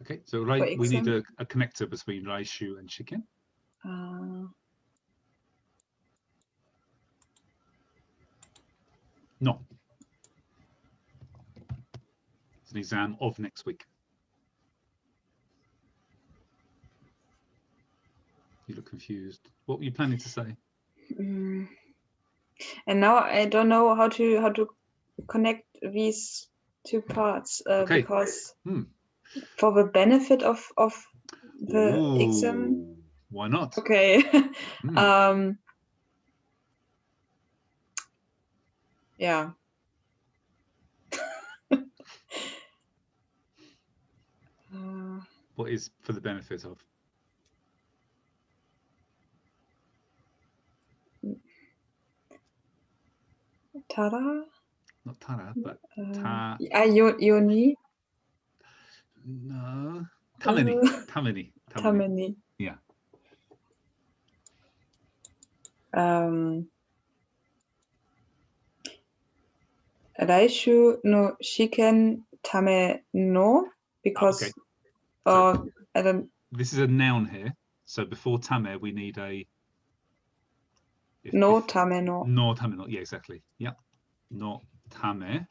Okay, so we need a connector between raishu and shiken. No. It's an exam of next week. You look confused. What were you planning to say? And now I don't know how to connect these two parts because for the benefit of the exam. Why not? Okay. Yeah. What is for the benefit of? Tara? Not tara, but Yoni? no. Tameni. Tameni. Tameni. Yeah. Raishu no shiken tame no, because Okay. I don't. This is a noun here. So before tame, we need a No tame no. no tame no. Yeah, exactly. Yeah. No tame.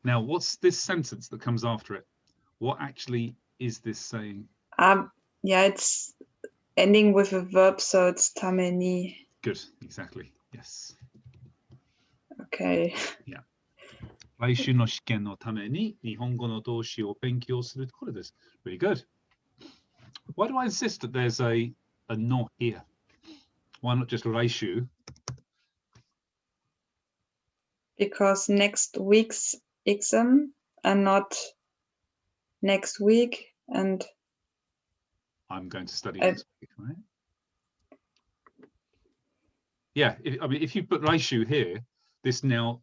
Now, what's this sentence that comes after it? What actually is this saying? Yeah, it's ending with a verb, so it's tame ni. Good. Exactly. Yes. Okay. Yeah. 来週の試験のために日本語の動詞を勉強するところです。Really good. Why do I insist that there's a no here? Why not just 来週? Because next week's exam and not next week, and I'm going to study next week, right? Yeah, if you put 来週 here, this now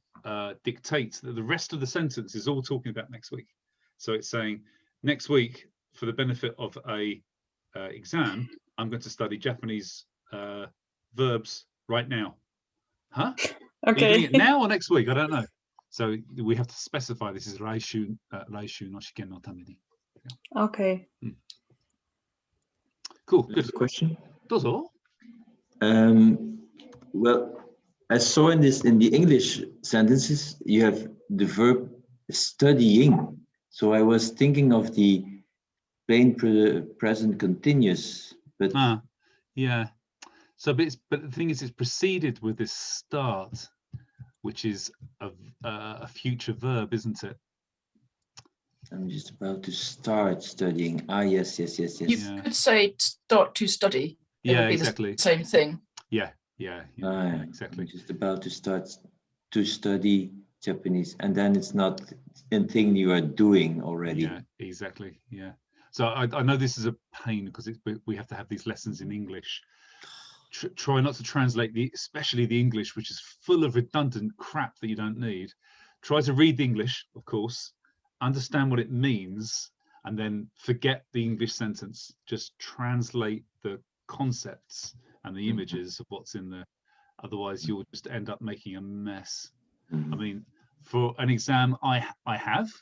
dictates that the rest of the sentence is all talking about next week. So it's saying next week, for the benefit of a exam, I'm going to study Japanese verbs right now. Huh? Okay. Are you doing it now or next week? I don't know. So we have to specify this is 来週の試験のために. Okay. Cool. Good question. どうぞ. Well, I saw in the English sentences you have the verb studying. So I was thinking of the plain present continuous, but yeah. So, but the thing is, it's preceded with this start, which is a future verb, isn't it? I'm just about to start studying. Yes. You could say start to study. It Yeah, would be exactly. the same thing. Yeah, exactly. I'm just about to start to study Japanese, and then it's not a thing you are doing already. Yeah, exactly. Yeah. So I know this is a pain because we have to have these lessons in English. Try not to translate especially the English, which is full of redundant crap that you don't need. Try to read the English, of course, understand what it means, and then forget the English sentence. Just translate the concepts and the images of what's in there. Otherwise, you'll just end up making a mess. I mean, for an exam, I have.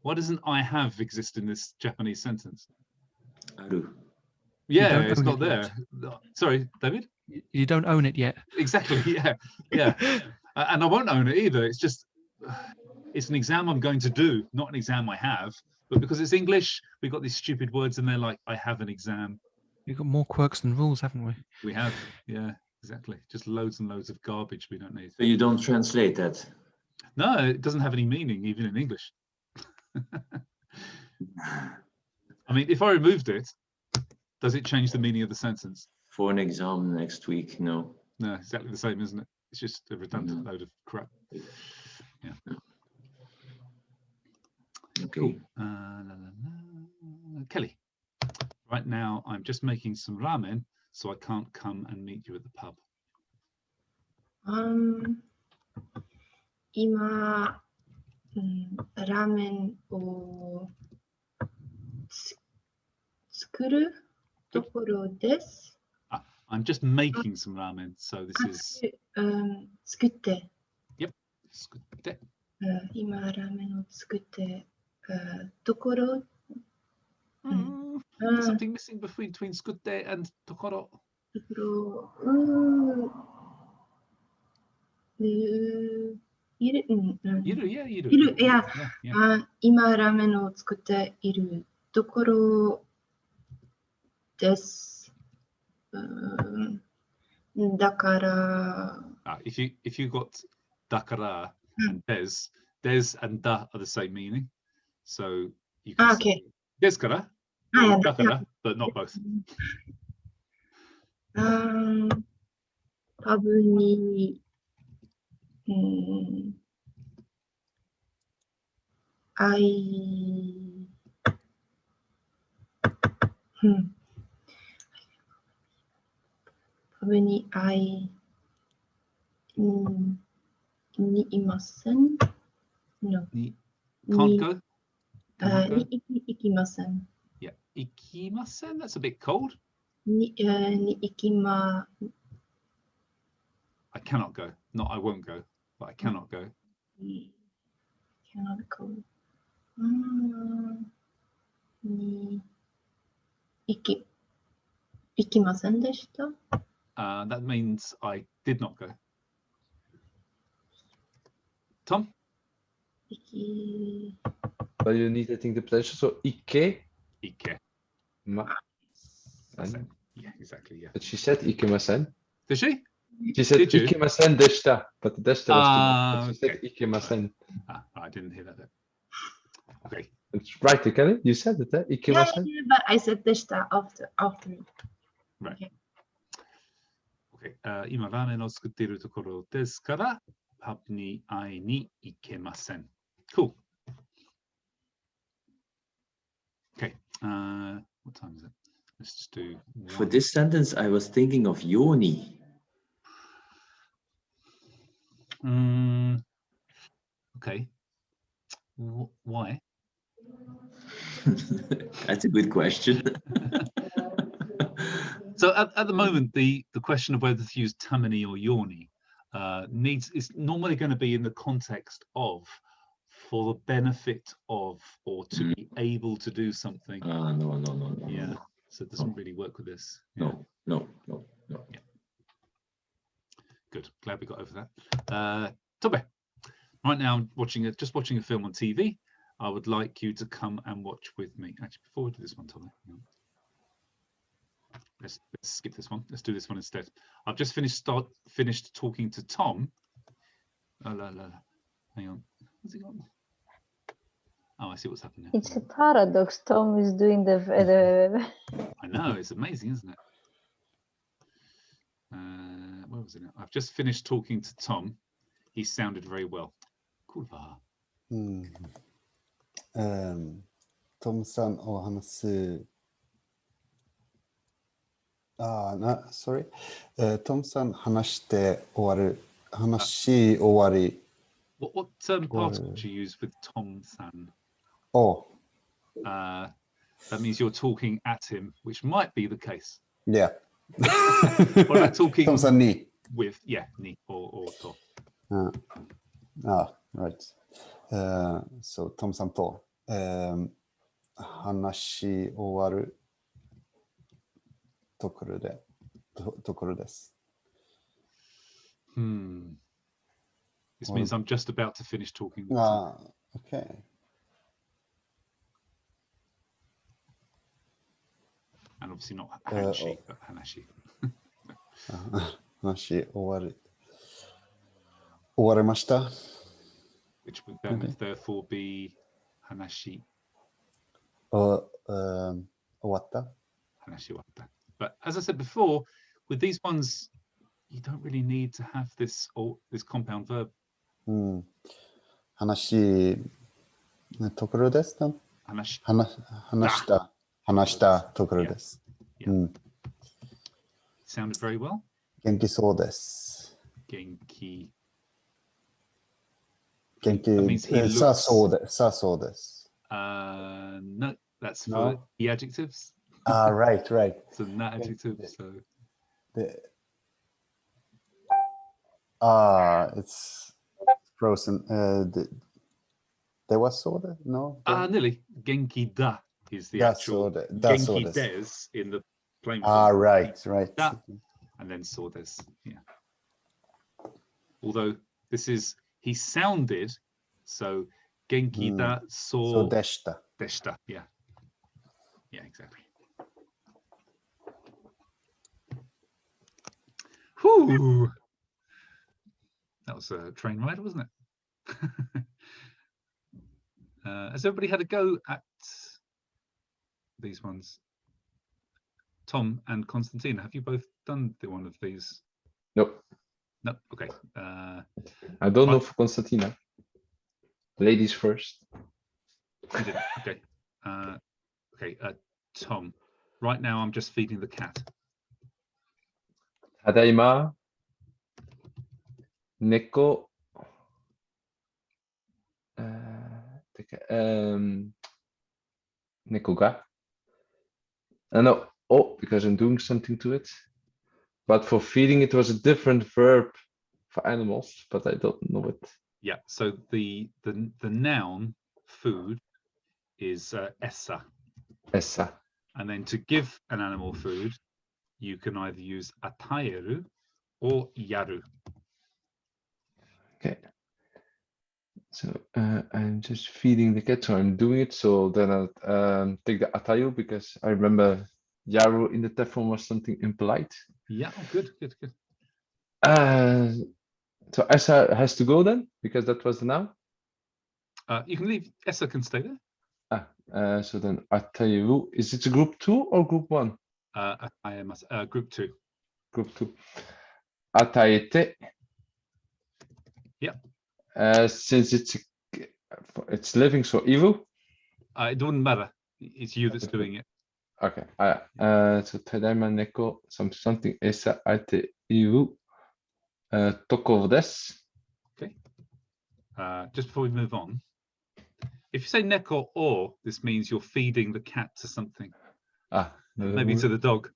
Why doesn't I have exist in this Japanese sentence? Aru. Yeah, it's not there. Sorry, David? You don't own it yet. Exactly, yeah. And I won't own it either. It's just, it's an exam I'm going to do, not an exam I have. But because it's English, we've got these stupid words in there like, I have an exam. We've got more quirks than rules, haven't we? We have, yeah, exactly. Just loads and loads of garbage we don't need. So you don't translate that? No, it doesn't have any meaning, even in English. I mean, if I removed it, does it change the meaning of the sentence? For an exam next week, no. No, exactly the same, isn't it? It's just a redundant load of crap. Yeah. Okay. Cool. Kelly, right now I'm just making some ramen, so I can't come and meet you at the pub. 今、ラーメンを作るところです。I'm just making some ramen, so this is... 作って。Yep, 作って。今、ラーメンを作ってところ。There's something missing between 作って and ところ。ところ。いる。いや、今、ラーメンを作っているところです。だから。If you got だから and des and da are the same meaning. So you can say ですから or だから but not both. パブにパブに会いにいません。No. Can't go? に行きません。Yeah. Ikimasen? That's a bit cold. に行きま I cannot go. Not I won't go, but I cannot go. cannot go. に行きませんでした。That means I did not go. Tom? But you need, I think, the pleasure. So, Ike. Ike. Yeah, exactly. Yeah. But she said ikemasen. Did she? She said Did you? ikemasen deshita, but the deshita was too much. But she said ikemasen. I didn't hear that. Okay. It's right, Kelly. You said it, ikemasen. Yeah, but I said deshita after. Right. Okay. 今ラーメンを作っているところですから、パブに会いに行けません。Cool. Okay. What time is it? Let's just do. For this sentence, I was thinking of yoni. Okay. Why? That's a good question. So at the moment, the question of whether to use tamani or yoni is normally going to be in the context of for the benefit of or to be able to do something. No. Yeah. So it doesn't really work with this. Yeah. No. Yeah. Good. Glad we got over that. Tobe, right now I'm just watching a film on TV. I would like you to come and watch with me. Actually, before we do this one, Tobe, let's skip this one. Let's do this one instead. I've just finished talking to Tom. Hang on. What's he got? Oh, I see what's happening now. It's a paradox. Tom is doing the. I know, it's amazing, isn't it? Where was it now? I've just finished talking to Tom. He sounded very well. Kurva. Tom-san och hans... sorry. Tom-san 話して終わる。話終わり。What particle do you use with Tom-san? Oh. That means you're talking at him, which might be the case. Yeah. What about talking Tom-san ni. With, yeah, ni or to. Right. So Tom-san to 話し終わるところです。This means I'm just about to finish talking. Okay. And obviously not Hanashi, but Hanashi. 話終わりました。Which would then therefore be Hanashi. 終わった。Hanashi watta. But as I said before, with these ones, you don't really need to have this compound verb. 話ところです。話したところです。Sounded very well. 元気そうです。元気。さそうです。No, that's for the adjectives. Right. It's an adjective, so. It's frozen. There was soda? No? Nearly. Genki da is the actual. Genki des in the plain form. Right. Da, and then sodes. Yeah. Although this is, he sounded, so genki da so deshita. Deshita, yeah. Yeah, exactly. Whew. That was a train ride, wasn't it? Has everybody had a go at these ones? Tom and Constantina, have you both done one of these? Nope. No. Okay. I don't know for Constantina. Ladies first. You did. Okay. Okay. Tom. Right now, I'm just feeding the cat. Tadaima. Neko. Neko ga. No, oh, because I'm doing something to it. But for feeding, it was a different verb for animals, but I don't know it. Yeah. So the noun food is essa. Essa. And then to give an animal food, you can either use ataeru or yaru. Okay. So I'm just feeding the cat, so I'm doing it. So then I'll take the atayu because I remember yaru in the TEF form was something impolite. Yeah, oh, good. So Essa has to go then because that was the noun. You can leave. Essa can stay there. So then atayu, is it a group 2 or group 1? Group 2. Group 2. Ataete. Yeah. Since it's living, so Ivu. It doesn't matter. It's you that's doing it. Okay. So tadaima neko something esa ate ivu toko desu. Okay. Just before we move on, if you say neko or, this means you're feeding the cat to something. Maybe to the dog.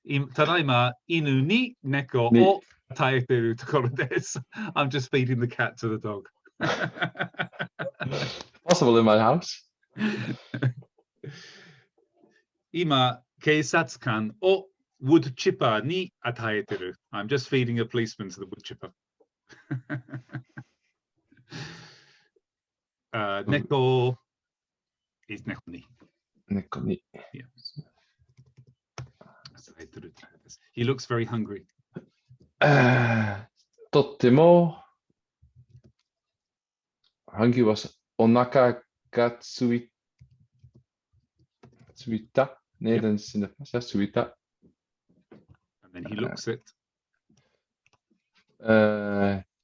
Tadaima inu ni neko o taeteru tokoro desu. I'm just feeding the cat to the dog. Possible in my house. Ima keisatsukan o wood chipper ni ataeteru. I'm just feeding a policeman to the wood chipper. Neko is neko ni. Neko ni. Yeah. He looks very hungry. Totemo. Hungry was onaka ga tsuita. Nee, dan is in de pas, tsuita. And then he looks it.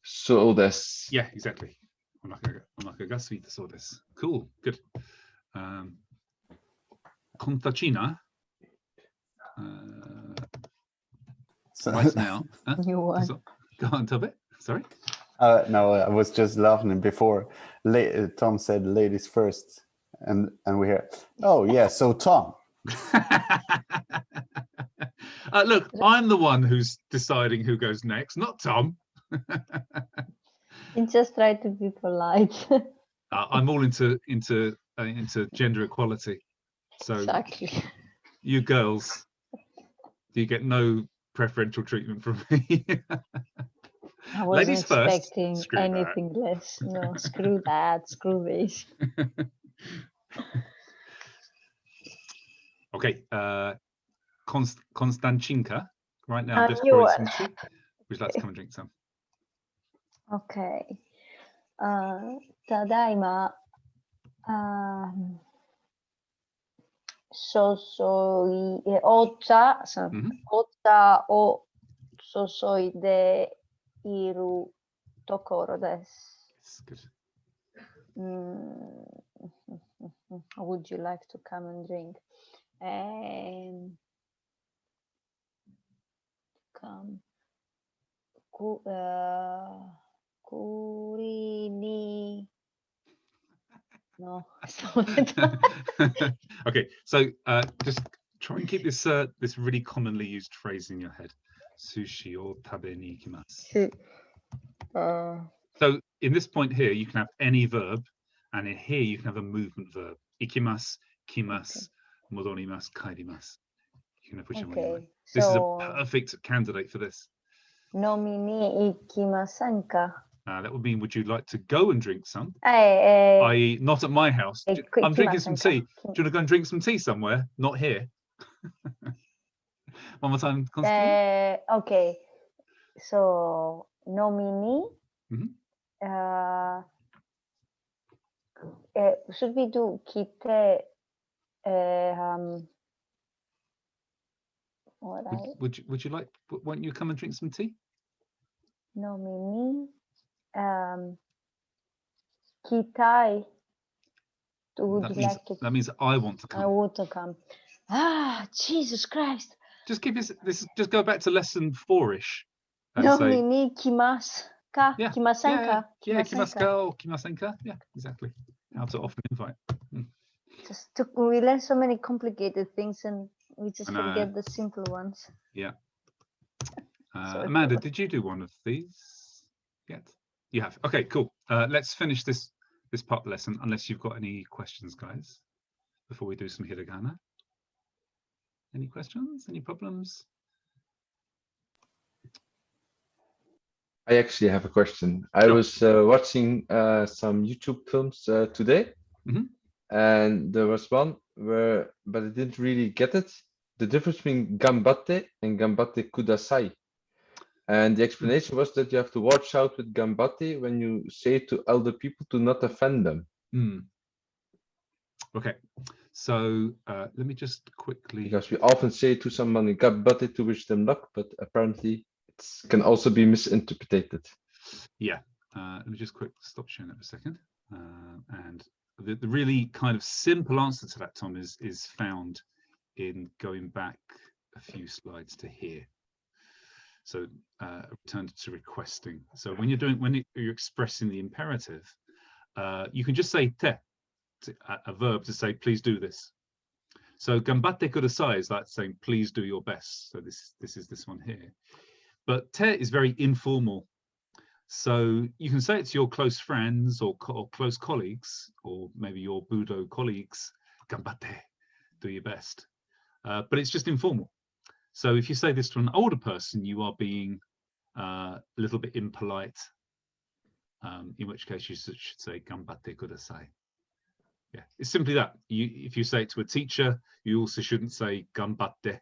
So desu. Yeah, exactly. Onaka ga tsuita so desu. Cool, good. Contacina. Right now. Huh? You won. Go on, Tobit. Sorry. No, I was just laughing before. Tom said ladies first, and we hear, oh yeah, so Tom. Look, I'm the one who's deciding who goes next, not Tom. You just try to be polite. I'm all into gender equality. So exactly. You girls, you get no preferential treatment from me. I wasn't Ladies first. expecting anything less. No, screw that. Screw this. Okay, Konstanchinka. Right now, I'm just pouring some tea. Would you like to come and drink some? Okay. Tadaima. Ocha o sosoide iru tokoro desu. Would you like to come and drink? Come. Kurini. No. Okay, so just try and keep this this really commonly used phrase in your head. Sushi o tabe ni ikimasu. So in this point here, you can have any verb, and in here you can have a movement verb. Ikimasu, kimasu, modorimasu, kaerimasu. You can have whichever one you like. This is a perfect candidate for this. Nomini ikimasen ka? That would mean, would you like to go and drink some? I.e., not at my house. I'm drinking some tea. Do you want to go and drink some tea somewhere? Not here. One more time, Constantine. Okay. So, nomini. Should we do kite? Would you like? Won't you come and drink some tea? Nomini. Kitai. Would you like to? That means I want to come. I want to come. Ah, Jesus Christ. Just keep this. Just go back to lesson 4-ish. And No, say, ni kimas ka, yeah, kimasenka. yeah, kimaska or kimasenka. Yeah, exactly. How to offer an invite. We learn so many complicated things and we just I know. forget the simple ones. Yeah. Sorry, Amanda, Paula. did you do one of these yet? You have. Okay, cool. Let's finish this part of the lesson, unless you've got any questions, guys, before we do some hiragana. Any questions? Any problems? I actually have a question. I was watching some YouTube films today, and there was one where, but I didn't really get it, the difference between gambatte and gambatte kudasai. And the explanation was that you have to watch out with gambatte when you say to elder people to not offend them. Okay, so let me just quickly... Because we often say to someone gambatte to wish them luck, but apparently it can also be misinterpreted. Yeah, let me just quick stop sharing that for a second. And the really kind of simple answer to that, Tom, is found in going back a few slides to here. So return to requesting. So when you're expressing the imperative, you can just say te, a verb to say please do this. So gambatte kudasai is like saying please do your best. So this is this one here. But te is very informal. So you can say it to your close friends or close colleagues, or maybe your Budo colleagues, gambatte, do your best. But it's just informal. So if you say this to an older person, you are being a little bit impolite, in which case you should say gambatte kudasai. Yeah, it's simply that. If you say it to a teacher, you also shouldn't say gambatte.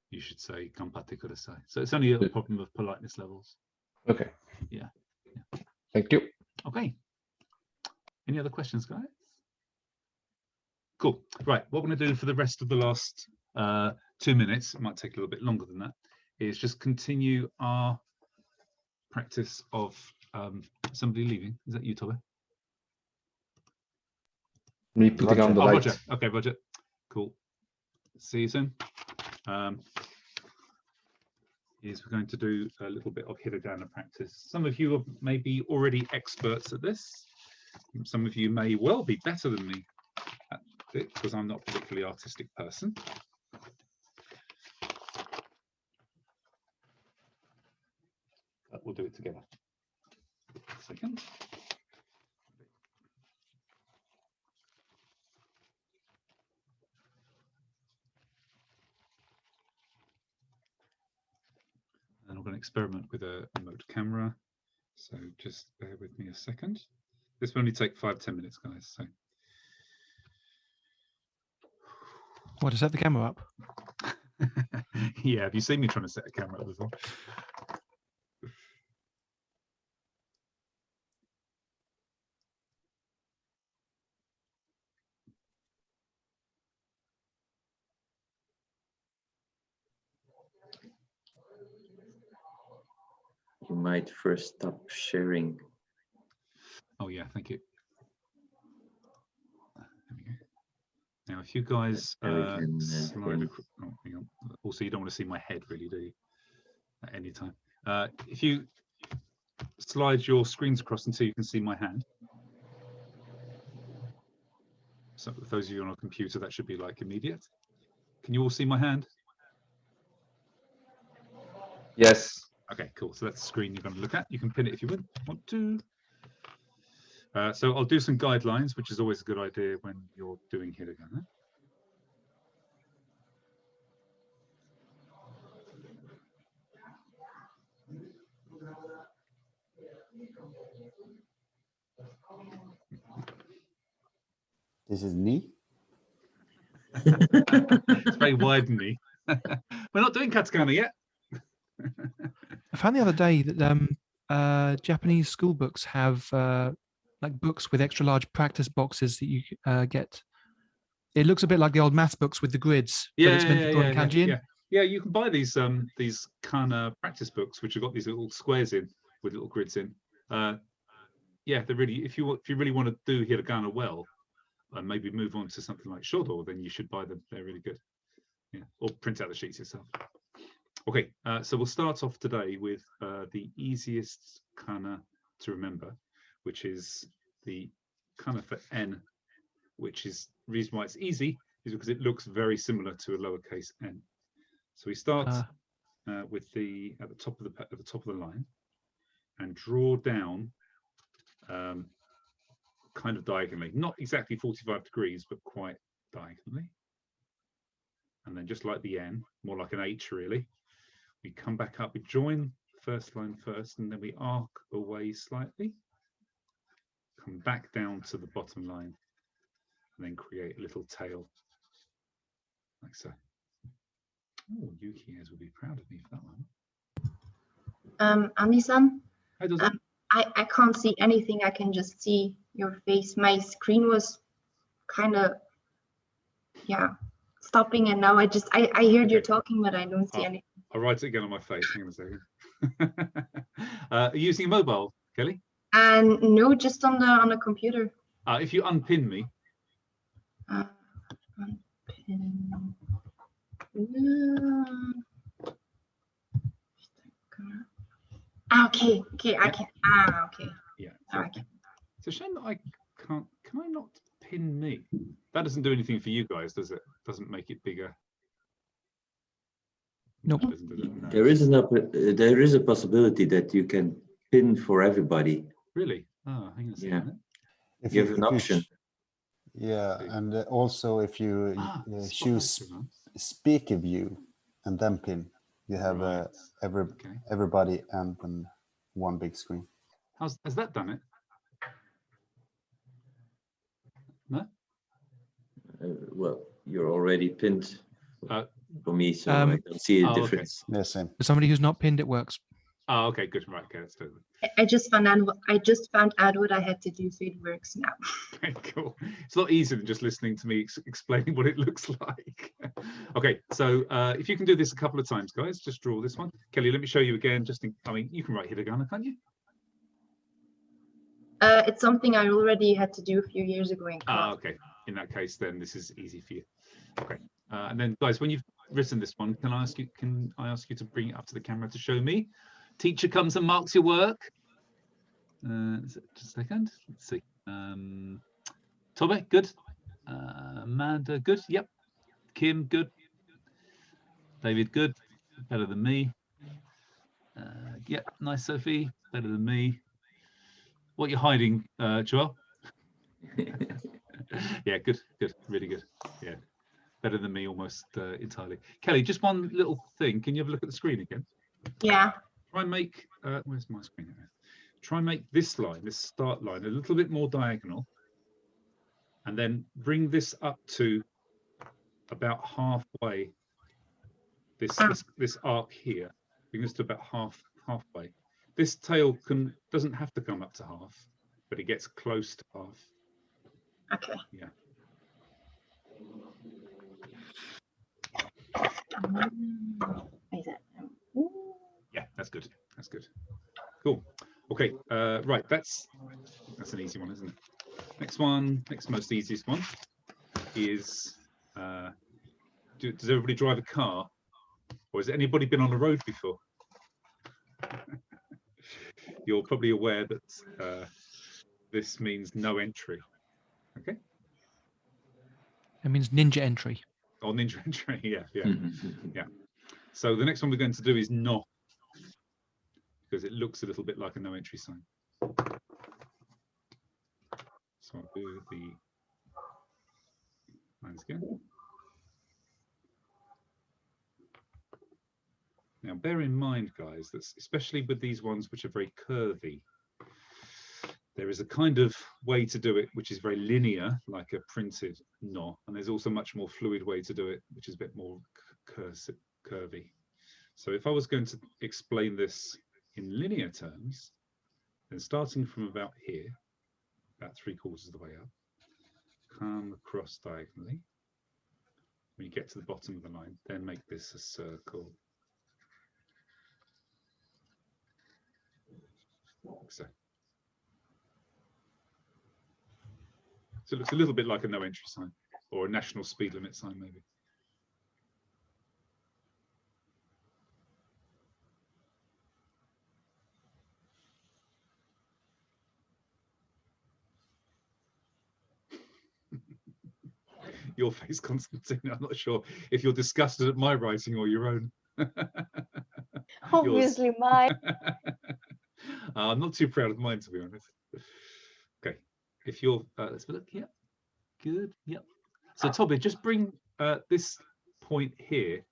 You should say gambatte kudasai. So it's only a problem of politeness levels. Okay. Yeah. Thank you. Okay. Any other questions, guys? Cool. Right. What we're going to do for the rest of the last 2 minutes, it might take a little bit longer than that, is just continue our practice of somebody leaving. Is that you, Toby? Me putting on the light. Roger. Okay, Roger. Cool. See you soon. Is we're going to do a little bit of hiragana practice. Some of you are maybe already experts at this. Some of you may well be better than me at it, because I'm not a particularly artistic person. But we'll do it together. A second. And I'm going to experiment with a remote camera. So just bear with me a second. This will only take 5-10 minutes, guys. So. What, to set the camera up? Yeah, have you seen me trying to set a camera up before? You might first stop sharing. Oh yeah, thank you. There we go. Now, if you guys slide oh, hang on. Also, you don't want to see my head, really, do you? At any time. If you slide your screens across until you can see my hand. So for those of you on a computer, that should be like immediate. Can you all see my hand? Yes. Okay, cool. So that's the screen you're going to look at. You can pin it if you want to. So I'll do some guidelines, which is always a good idea when you're doing hiragana. This is knee. It's very wide knee. We're not doing katakana yet. I found the other day that Japanese school books have like books with extra large practice boxes that you get. It looks a bit like the old math books with the grids, but it's meant for drawing kanji in. Yeah, you can buy these kana practice books, which have got these little squares in with little grids in. Yeah, they're really, if you really want to do hiragana well, and maybe move on to something like shodo, then you should buy them. They're really good. Yeah, or print out the sheets yourself. Okay, so we'll start off today with the easiest kana to remember, which is the kana for n, which is the reason why it's easy is because it looks very similar to a lowercase n. So we start with the at the top of the line and draw down kind of diagonally, not exactly 45 degrees, but quite diagonally. And then just like the N, more like an H really, we come back up, we join the first line first, and then we arc away slightly, come back down to the bottom line, and then create a little tail, like so. Oh, Yuki has will be proud of me for that one. Ami-san, Hi, Dozo. I can't see anything. I can just see your face. My screen was kind of, yeah, stopping, and now I heard you talking, but I don't see anything. I'll write it again on my face. Hang on a second. Are you using a mobile, Kelly? And no, just on the computer. If you unpin me. Unpin. Okay, I can. Okay. Yeah. Okay. It's a shame that I can't. Can I not pin me? That doesn't do anything for you guys, does it? Doesn't make it bigger. Nope. No. There is a possibility that you can pin for everybody. Really? Oh, hang on a second. Yeah. If you have an option. Yeah, and also if you choose speaker view and then pin, you have everybody and then one big screen. Has that done it? No. Well, you're already pinned for me, so I don't see a difference. Okay. Yeah, same. For somebody who's not pinned, it works. Oh, okay, good. Right, okay, let's do it. I just found out what I had to do, so it works now. Okay, cool. It's a lot easier than just listening to me explaining what it looks like. Okay, so if you can do this a couple of times, guys, just draw this one. Kelly, let me show you again. I mean, you can write hiragana, can't you? It's something I already had to do a few years ago in class. Okay. In that case, then this is easy for you. Okay. And then, guys, when you've written this one, can I ask you to bring it up to the camera to show me? Teacher comes and marks your work. Just a second. Let's see. Tobe, good. Amanda, good. Yep. Kim, good. David, good. Better than me. Yep. Nice, Sophie. Better than me. What you're hiding, Joel? Yeah, good, really good. Yeah, better than me almost entirely. Kelly, just one little thing. Can you have a look at the screen again? Yeah. Try and make, where's my screen? Try and make this line, this start line, a little bit more diagonal. And then bring this up to about halfway. This arc here. Bring this to about halfway. This tail doesn't have to come up to half, but it gets close to half. Okay. Yeah. Yeah, that's good. That's good. Cool. Okay. Right. That's an easy one, isn't it? Next one. Next most easiest one is. Does everybody drive a car, or has anybody been on a road before? You're probably aware that this means no entry. Okay. It means ninja entry. Oh, ninja entry. Yeah. Yeah. So the next one we're going to do is no, because it looks a little bit like a no entry sign. So I'll do the lines again. Now, bear in mind, guys, that especially with these ones which are very curvy, there is a kind of way to do it which is very linear, like a printed no, and there's also a much more fluid way to do it, which is a bit more curvy. So if I was going to explain this in linear terms, then starting from about here, about 3/4 of the way up, come across diagonally. When you get to the bottom of the line, then make this a circle. So it looks a little bit like a no entry sign or a national speed limit sign, maybe. your face, Constantine. I'm not sure if you're disgusted at my writing or your own. Obviously, mine. I'm not too proud of mine, to be honest. Okay, if you're, let's have a look. Yeah, good. Yep. So Toby, just bring this point here.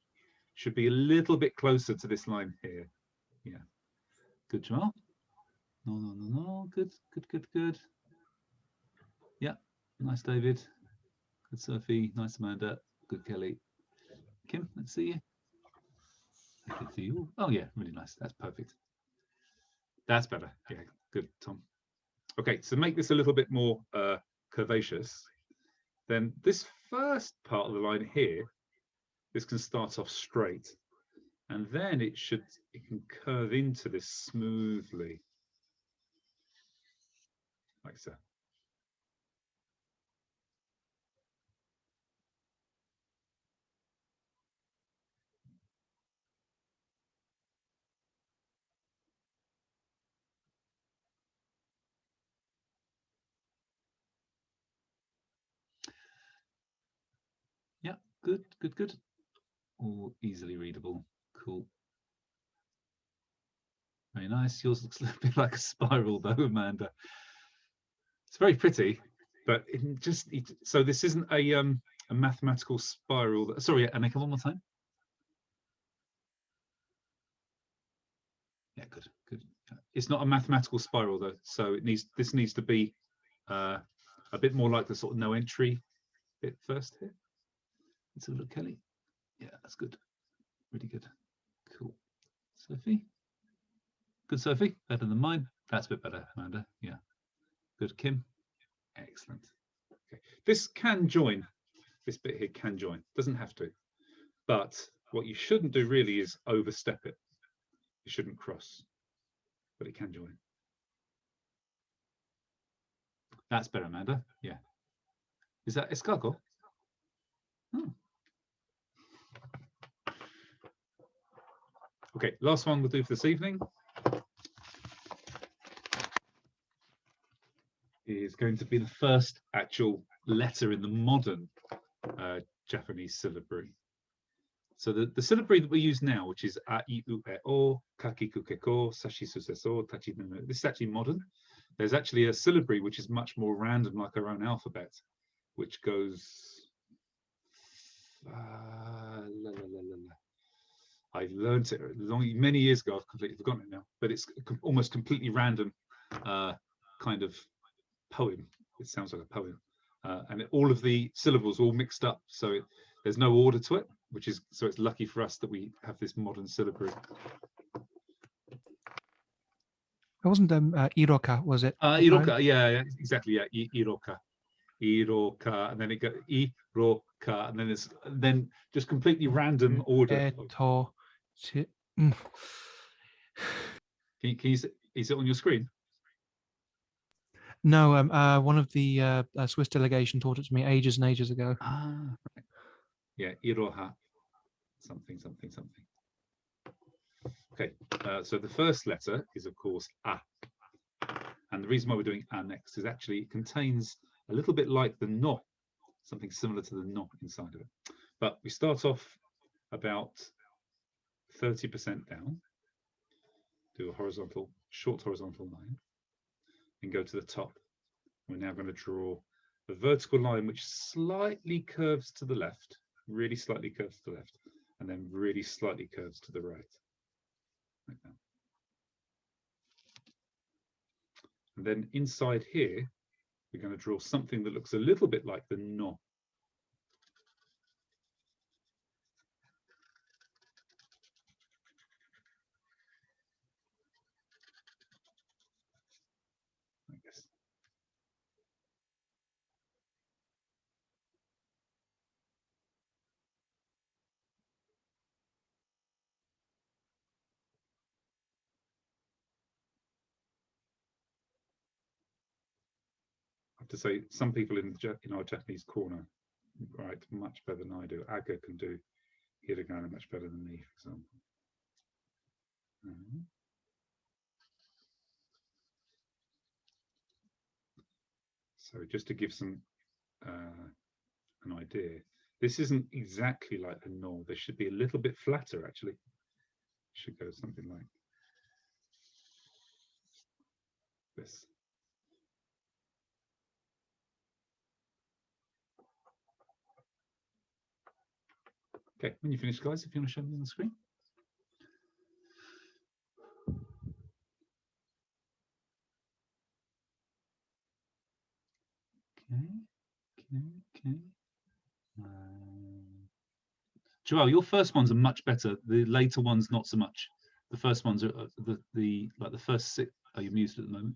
Should be a little bit closer to this line here. Yeah. Good, Jamal. No. Good. Yeah. Nice, David. Good, Sophie. Nice, Amanda. Good, Kelly. Kim, let's see you. Good to you. Oh yeah, really nice. That's perfect. That's better. Yeah, good, Tom. Okay, so make this a little bit more curvaceous. Then this first part of the line here, this can start off straight, and then it can curve into this smoothly, like so. Yeah, good. All easily readable. Cool. Very nice. Yours looks a little bit like a spiral though, Amanda. It's very pretty, but so this isn't a mathematical spiral. Sorry, Annika, one more time. Yeah, good. It's not a mathematical spiral though, so this needs to be a bit more like the sort of no entry bit first here. Let's have a look, Kelly. Yeah, that's good. Really good. Cool. Sophie. Good, Sophie. Better than mine. That's a bit better, Amanda. Yeah. Good, Kim. Excellent. Okay. This can join. This bit here can join. Doesn't have to. But what you shouldn't do really is overstep it. You shouldn't cross. But it can join. That's better, Amanda. Yeah. Is that escargot? Oh. Okay, last one we'll do for this evening is going to be the first actual letter in the modern Japanese syllabary. So the syllabary that we use now, which is a, I, u, e, o, kakiku, keko, sashi, suseso, tachi, no, no. This is actually modern. There's actually a syllabary which is much more random, like our own alphabet, which goes. I learned it many years ago. I've completely forgotten it now, but it's almost completely random kind of poem. It sounds like a poem, and all of the syllables all mixed up, so there's no order to it, which is so it's lucky for us that we have this modern syllabary. It wasn't Iroka, was it? Iroka, yeah, exactly, yeah, Iroka, and then it goes Iroka, and then it's just completely random order. Can you see, is it on your screen? No, one of the Swiss delegation taught it to me ages and ages ago. Ah, right. Yeah, Iroha, something. Okay, so the first letter is of course A, and the reason why we're doing A next is actually it contains a little bit like the no, something similar to the no inside of it. But we start off about 30% down, do a short horizontal line, and go to the top. We're now going to draw a vertical line which slightly curves to the left, really slightly curves to the left, and then really slightly curves to the right. Like that. And then inside here, we're going to draw something that looks a little bit like the no. Like this. I have to say, some people in our Japanese corner write much better than I do. Aga can do hiragana much better than me, for example. So just to give some an idea. This isn't exactly like the no. This should be a little bit flatter, actually. Should go something like this. Okay, when you finish, guys, if you want to show me on the screen. Okay. Joel, your first ones are much better. The later ones, not so much. The first ones are like the first 6. Are you muted at the moment?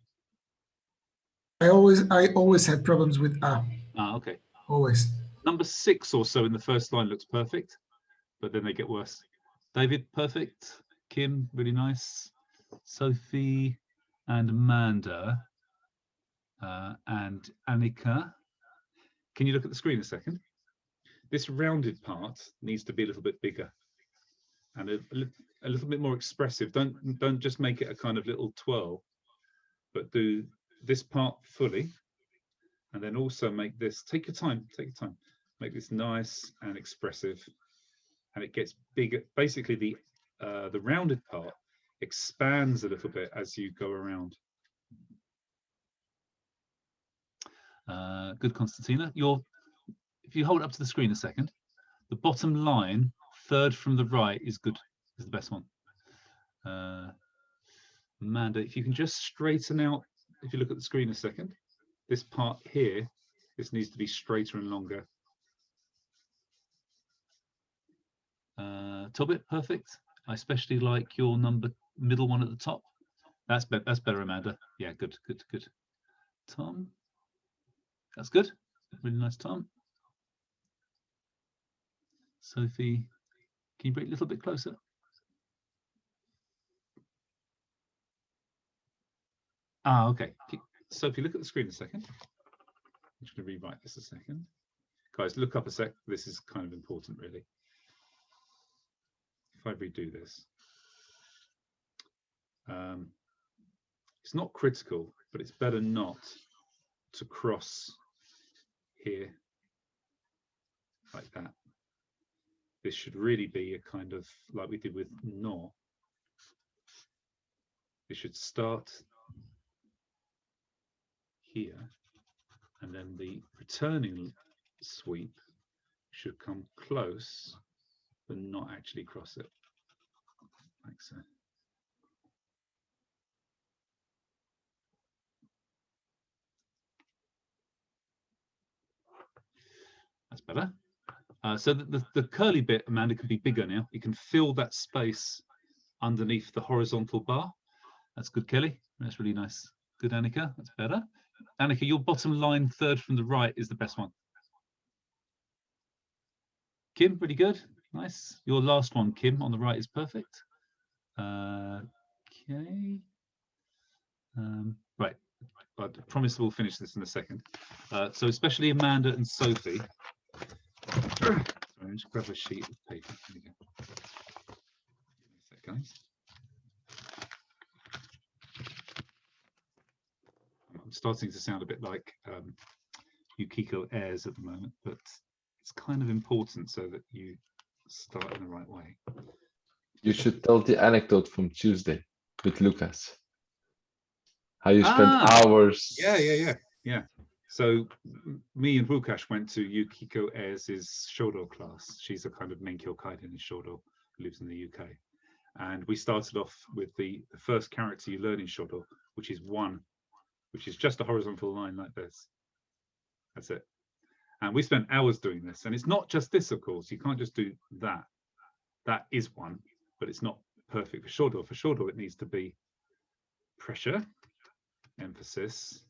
I always had problems with ah. Ah, okay. Always. Number 6 or so in the first line looks perfect, but then they get worse. David, perfect. Kim, really nice. Sophie and Amanda and Annika. Can you look at the screen a second? This rounded part needs to be a little bit bigger and a little bit more expressive. Don't just make it a kind of little twirl, but do this part fully, and then also make this. Take your time. Make this nice and expressive, and it gets bigger. Basically, the rounded part expands a little bit as you go around. Good, Constantina. If you hold up to the screen a second, the bottom line, 3rd from the right, is good. Is the best one. Amanda, if you can just straighten out. If you look at the screen a second, this part here, this needs to be straighter and longer. Tobit, perfect. I especially like your middle one at the top. That's better, Amanda. Yeah, good. Tom, that's good. Really nice, Tom. Sophie, can you bring it a little bit closer? Ah, okay. Sophie, look at the screen a second. I'm just going to rewrite this a second. Guys, look up a sec. This is kind of important, really. If I redo this. It's not critical, but it's better not to cross here like that. This should really be a kind of like we did with no. It should start here, and then the returning sweep should come close, but not actually cross it, like so. That's better. So the curly bit, Amanda, can be bigger now. You can fill that space underneath the horizontal bar. That's good, Kelly. That's really nice. Good, Annika. That's better. Annika, your bottom line, 3rd from the right, is the best one. Kim, pretty good. Nice. Your last one, Kim, on the right is perfect. Okay. Right. I promise we'll finish this in a second. So especially Amanda and Sophie. Sorry, just grab a sheet of paper. There we go. Give me a sec, guys. I'm starting to sound a bit like Yukiko Airs at the moment, but it's kind of important so that you start in the right way. You should tell the anecdote from Tuesday with Lucas. How you spent hours. Yeah. So me and Rukash went to Yukiko Airs' Shodo class. She's a kind of Menkyo Kaiden in Shodo who lives in the UK. And we started off with the first character you learn in Shodo, which is 1, which is just a horizontal line like this. That's it. And we spent hours doing this. And it's not just this, of course. You can't just do that. That is 1, but it's not perfect for Shodo. For Shodo, it needs to be pressure, emphasis,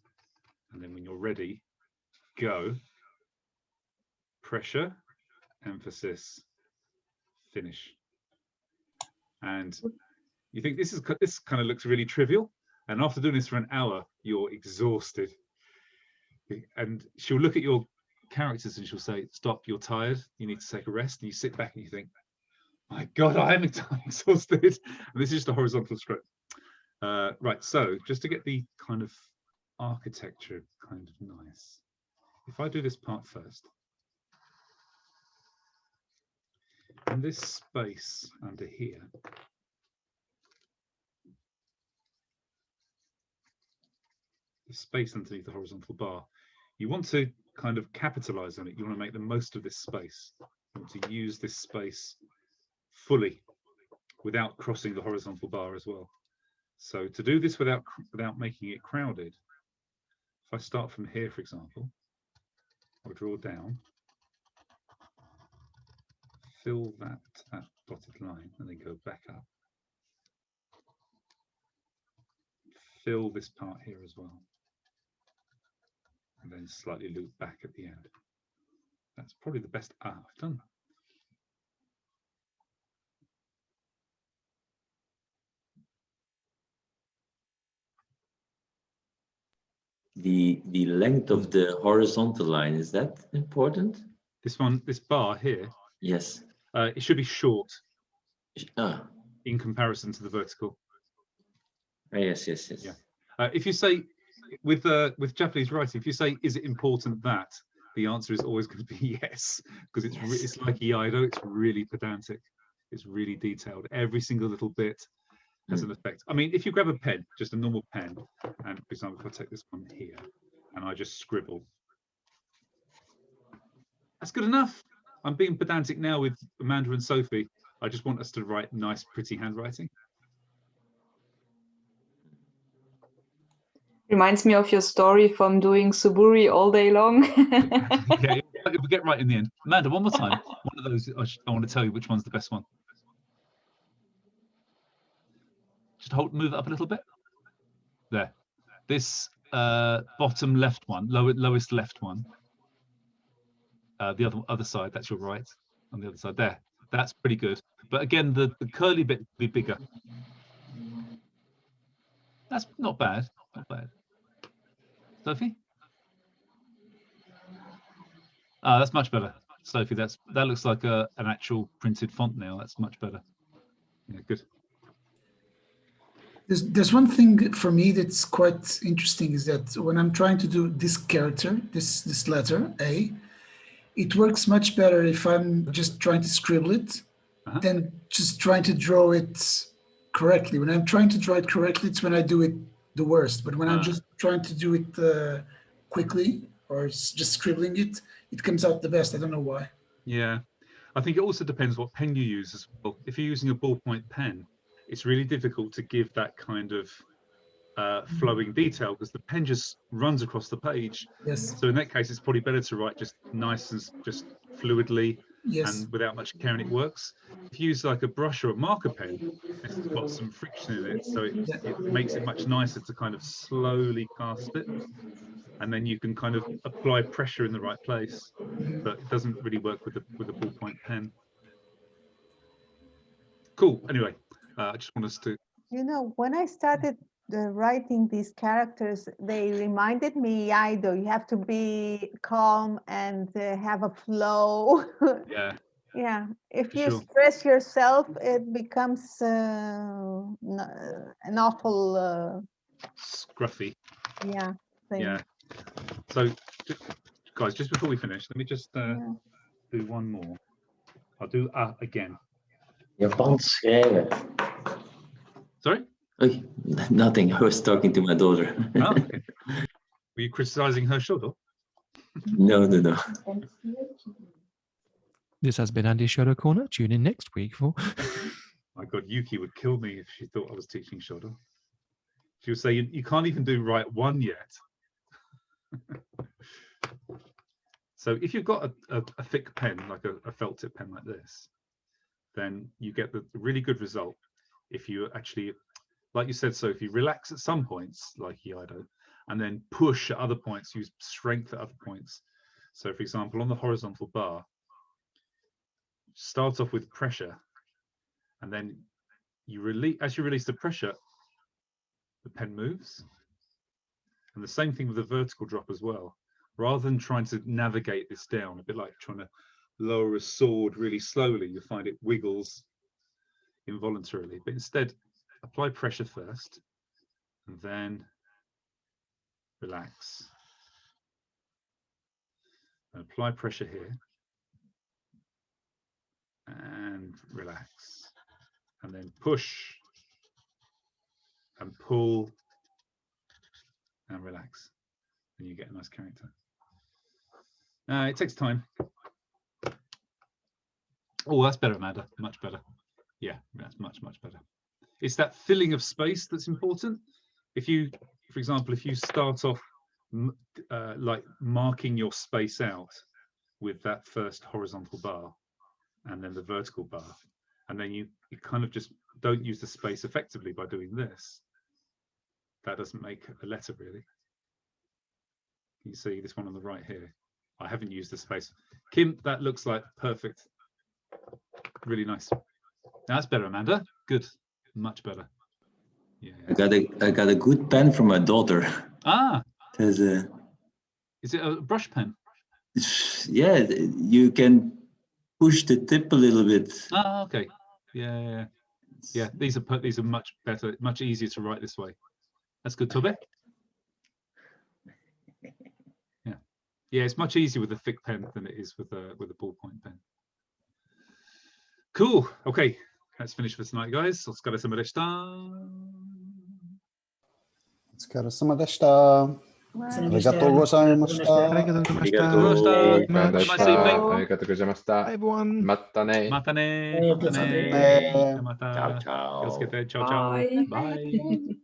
and then when you're ready, go, pressure, emphasis, finish. And you think this kind of looks really trivial, and after doing this for an hour, you're exhausted. And she'll look at your characters and she'll say, "Stop! You're tired. You need to take a rest." And you sit back and you think, "My God, I am exhausted." And this is just a horizontal script. Right. So just to get the kind of architecture kind of nice, if I do this part first, in this space under here, the space underneath the horizontal bar, you want to kind of capitalize on it. You want to make the most of this space. You want to use this space fully without crossing the horizontal bar as well. So to do this without making it crowded, if I start from here, for example, I'll draw down, fill that dotted line, and then go back up. Fill this part here as well, and then slightly loop back at the end. That's probably the best. I've done that. The length of the horizontal line, is that important? This one, this bar here. Yes. It should be short. Ah. In comparison to the vertical. Yes. Yeah. If you say with Japanese writing, if you say, "Is it important that?" the answer is always going to be yes, because it's like Iaido. It's really pedantic. It's really detailed. Every single little bit has an effect. I mean, if you grab a pen, just a normal pen, and for example, if I take this one here and I just scribble, that's good enough. I'm being pedantic now with Amanda and Sophie. I just want us to write nice, pretty handwriting. Reminds me of your story from doing Suburi all day long. Yeah, we'll get right in the end. Amanda, one more time. One of those, I want to tell you which one's the best one. Just move it up a little bit. There. This bottom left one, lowest left one. The other side, that's your right. On the other side, there. That's pretty good. But again, the curly bit will be bigger. That's not bad. Not bad. Sophie? Ah, that's much better. Sophie, that looks like an actual printed font now. That's much better. Yeah, good. There's one thing for me that's quite interesting, is that when I'm trying to do this character, this letter A, it works much better if I'm just trying to scribble it than just trying to draw it correctly. When I'm trying to draw it correctly, it's when I do it the worst. But when I'm just trying to do it quickly or just scribbling it, it comes out the best. I don't know why. Yeah, I think it also depends what pen you use as well. If you're using a ballpoint pen, it's really difficult to give that kind of flowing detail because the pen just runs across the page. Yes. So in that case, it's probably better to write just nice and just fluidly yes. and without much care, and it works. If you use like a brush or a marker pen, it's got some friction in it, so it makes it much nicer to kind of slowly cast it. And then you can kind of apply pressure in the right place, but it doesn't really work with a ballpoint pen. Cool. Anyway, I just want us to. You know, when I started writing these characters, they reminded me, Iaido, you have to be calm and have a flow. Yeah. Yeah. If For you sure. stress yourself, it becomes an awful. Scruffy. Yeah. Thing. Yeah. So, guys, just before we finish, let me just do one more. I'll do again. Japans schrijven. Sorry? Oei, nothing. I was talking to my daughter. Oh, okay. Were you criticizing her shodo? No. This has been Andy's Shodo Corner. Tune in next week for. My God, Yuki would kill me if she thought I was teaching shodo. She would say, you can't even do right one yet. So if you've got a thick pen, like a felt tip pen like this, then you get the really good result if you actually, like you said, Sophie, relax at some points, like Iaido, and then push at other points, use strength at other points. So for example, on the horizontal bar, start off with pressure, and then you release, as you release the pressure, the pen moves. And the same thing with the vertical drop as well. Rather than trying to navigate this down, a bit like trying to lower a sword really slowly, you find it wiggles involuntarily. But instead, apply pressure first, and then relax. And apply pressure here. And relax. And then push and pull and relax. And you get a nice character. It takes time. Oh, that's better, Amanda. Much better. Yeah, that's much, much better. It's that filling of space that's important. If you, for example, if you start off like marking your space out with that first horizontal bar and then the vertical bar, and then you kind of just don't use the space effectively by doing this, that doesn't make a letter really. You see this one on the right here. I haven't used the space. Kim, that looks like perfect. Really nice. That's better, Amanda. Good. Much better. Yeah. I got a good pen from my daughter. Ah. There's a. Is it a brush pen? Yeah, you can push the tip a little bit. Ah, okay. Yeah. These are much better, much easier to write this way. That's good, Tobe. Yeah, it's much easier with a thick pen than it is with a ballpoint pen. Cool. Okay, let's finish for tonight, guys. お疲れ様でした。お疲れ様でした。ありがとうございました。ありがとうございましありがた。とうございました。ありがとうございま Have a し nice た。 evening. ありがとうございました。 Bye, everyone. またね。またね。またね。またね。チャオチャオ。気をつけて。チャオチャオ。バイ。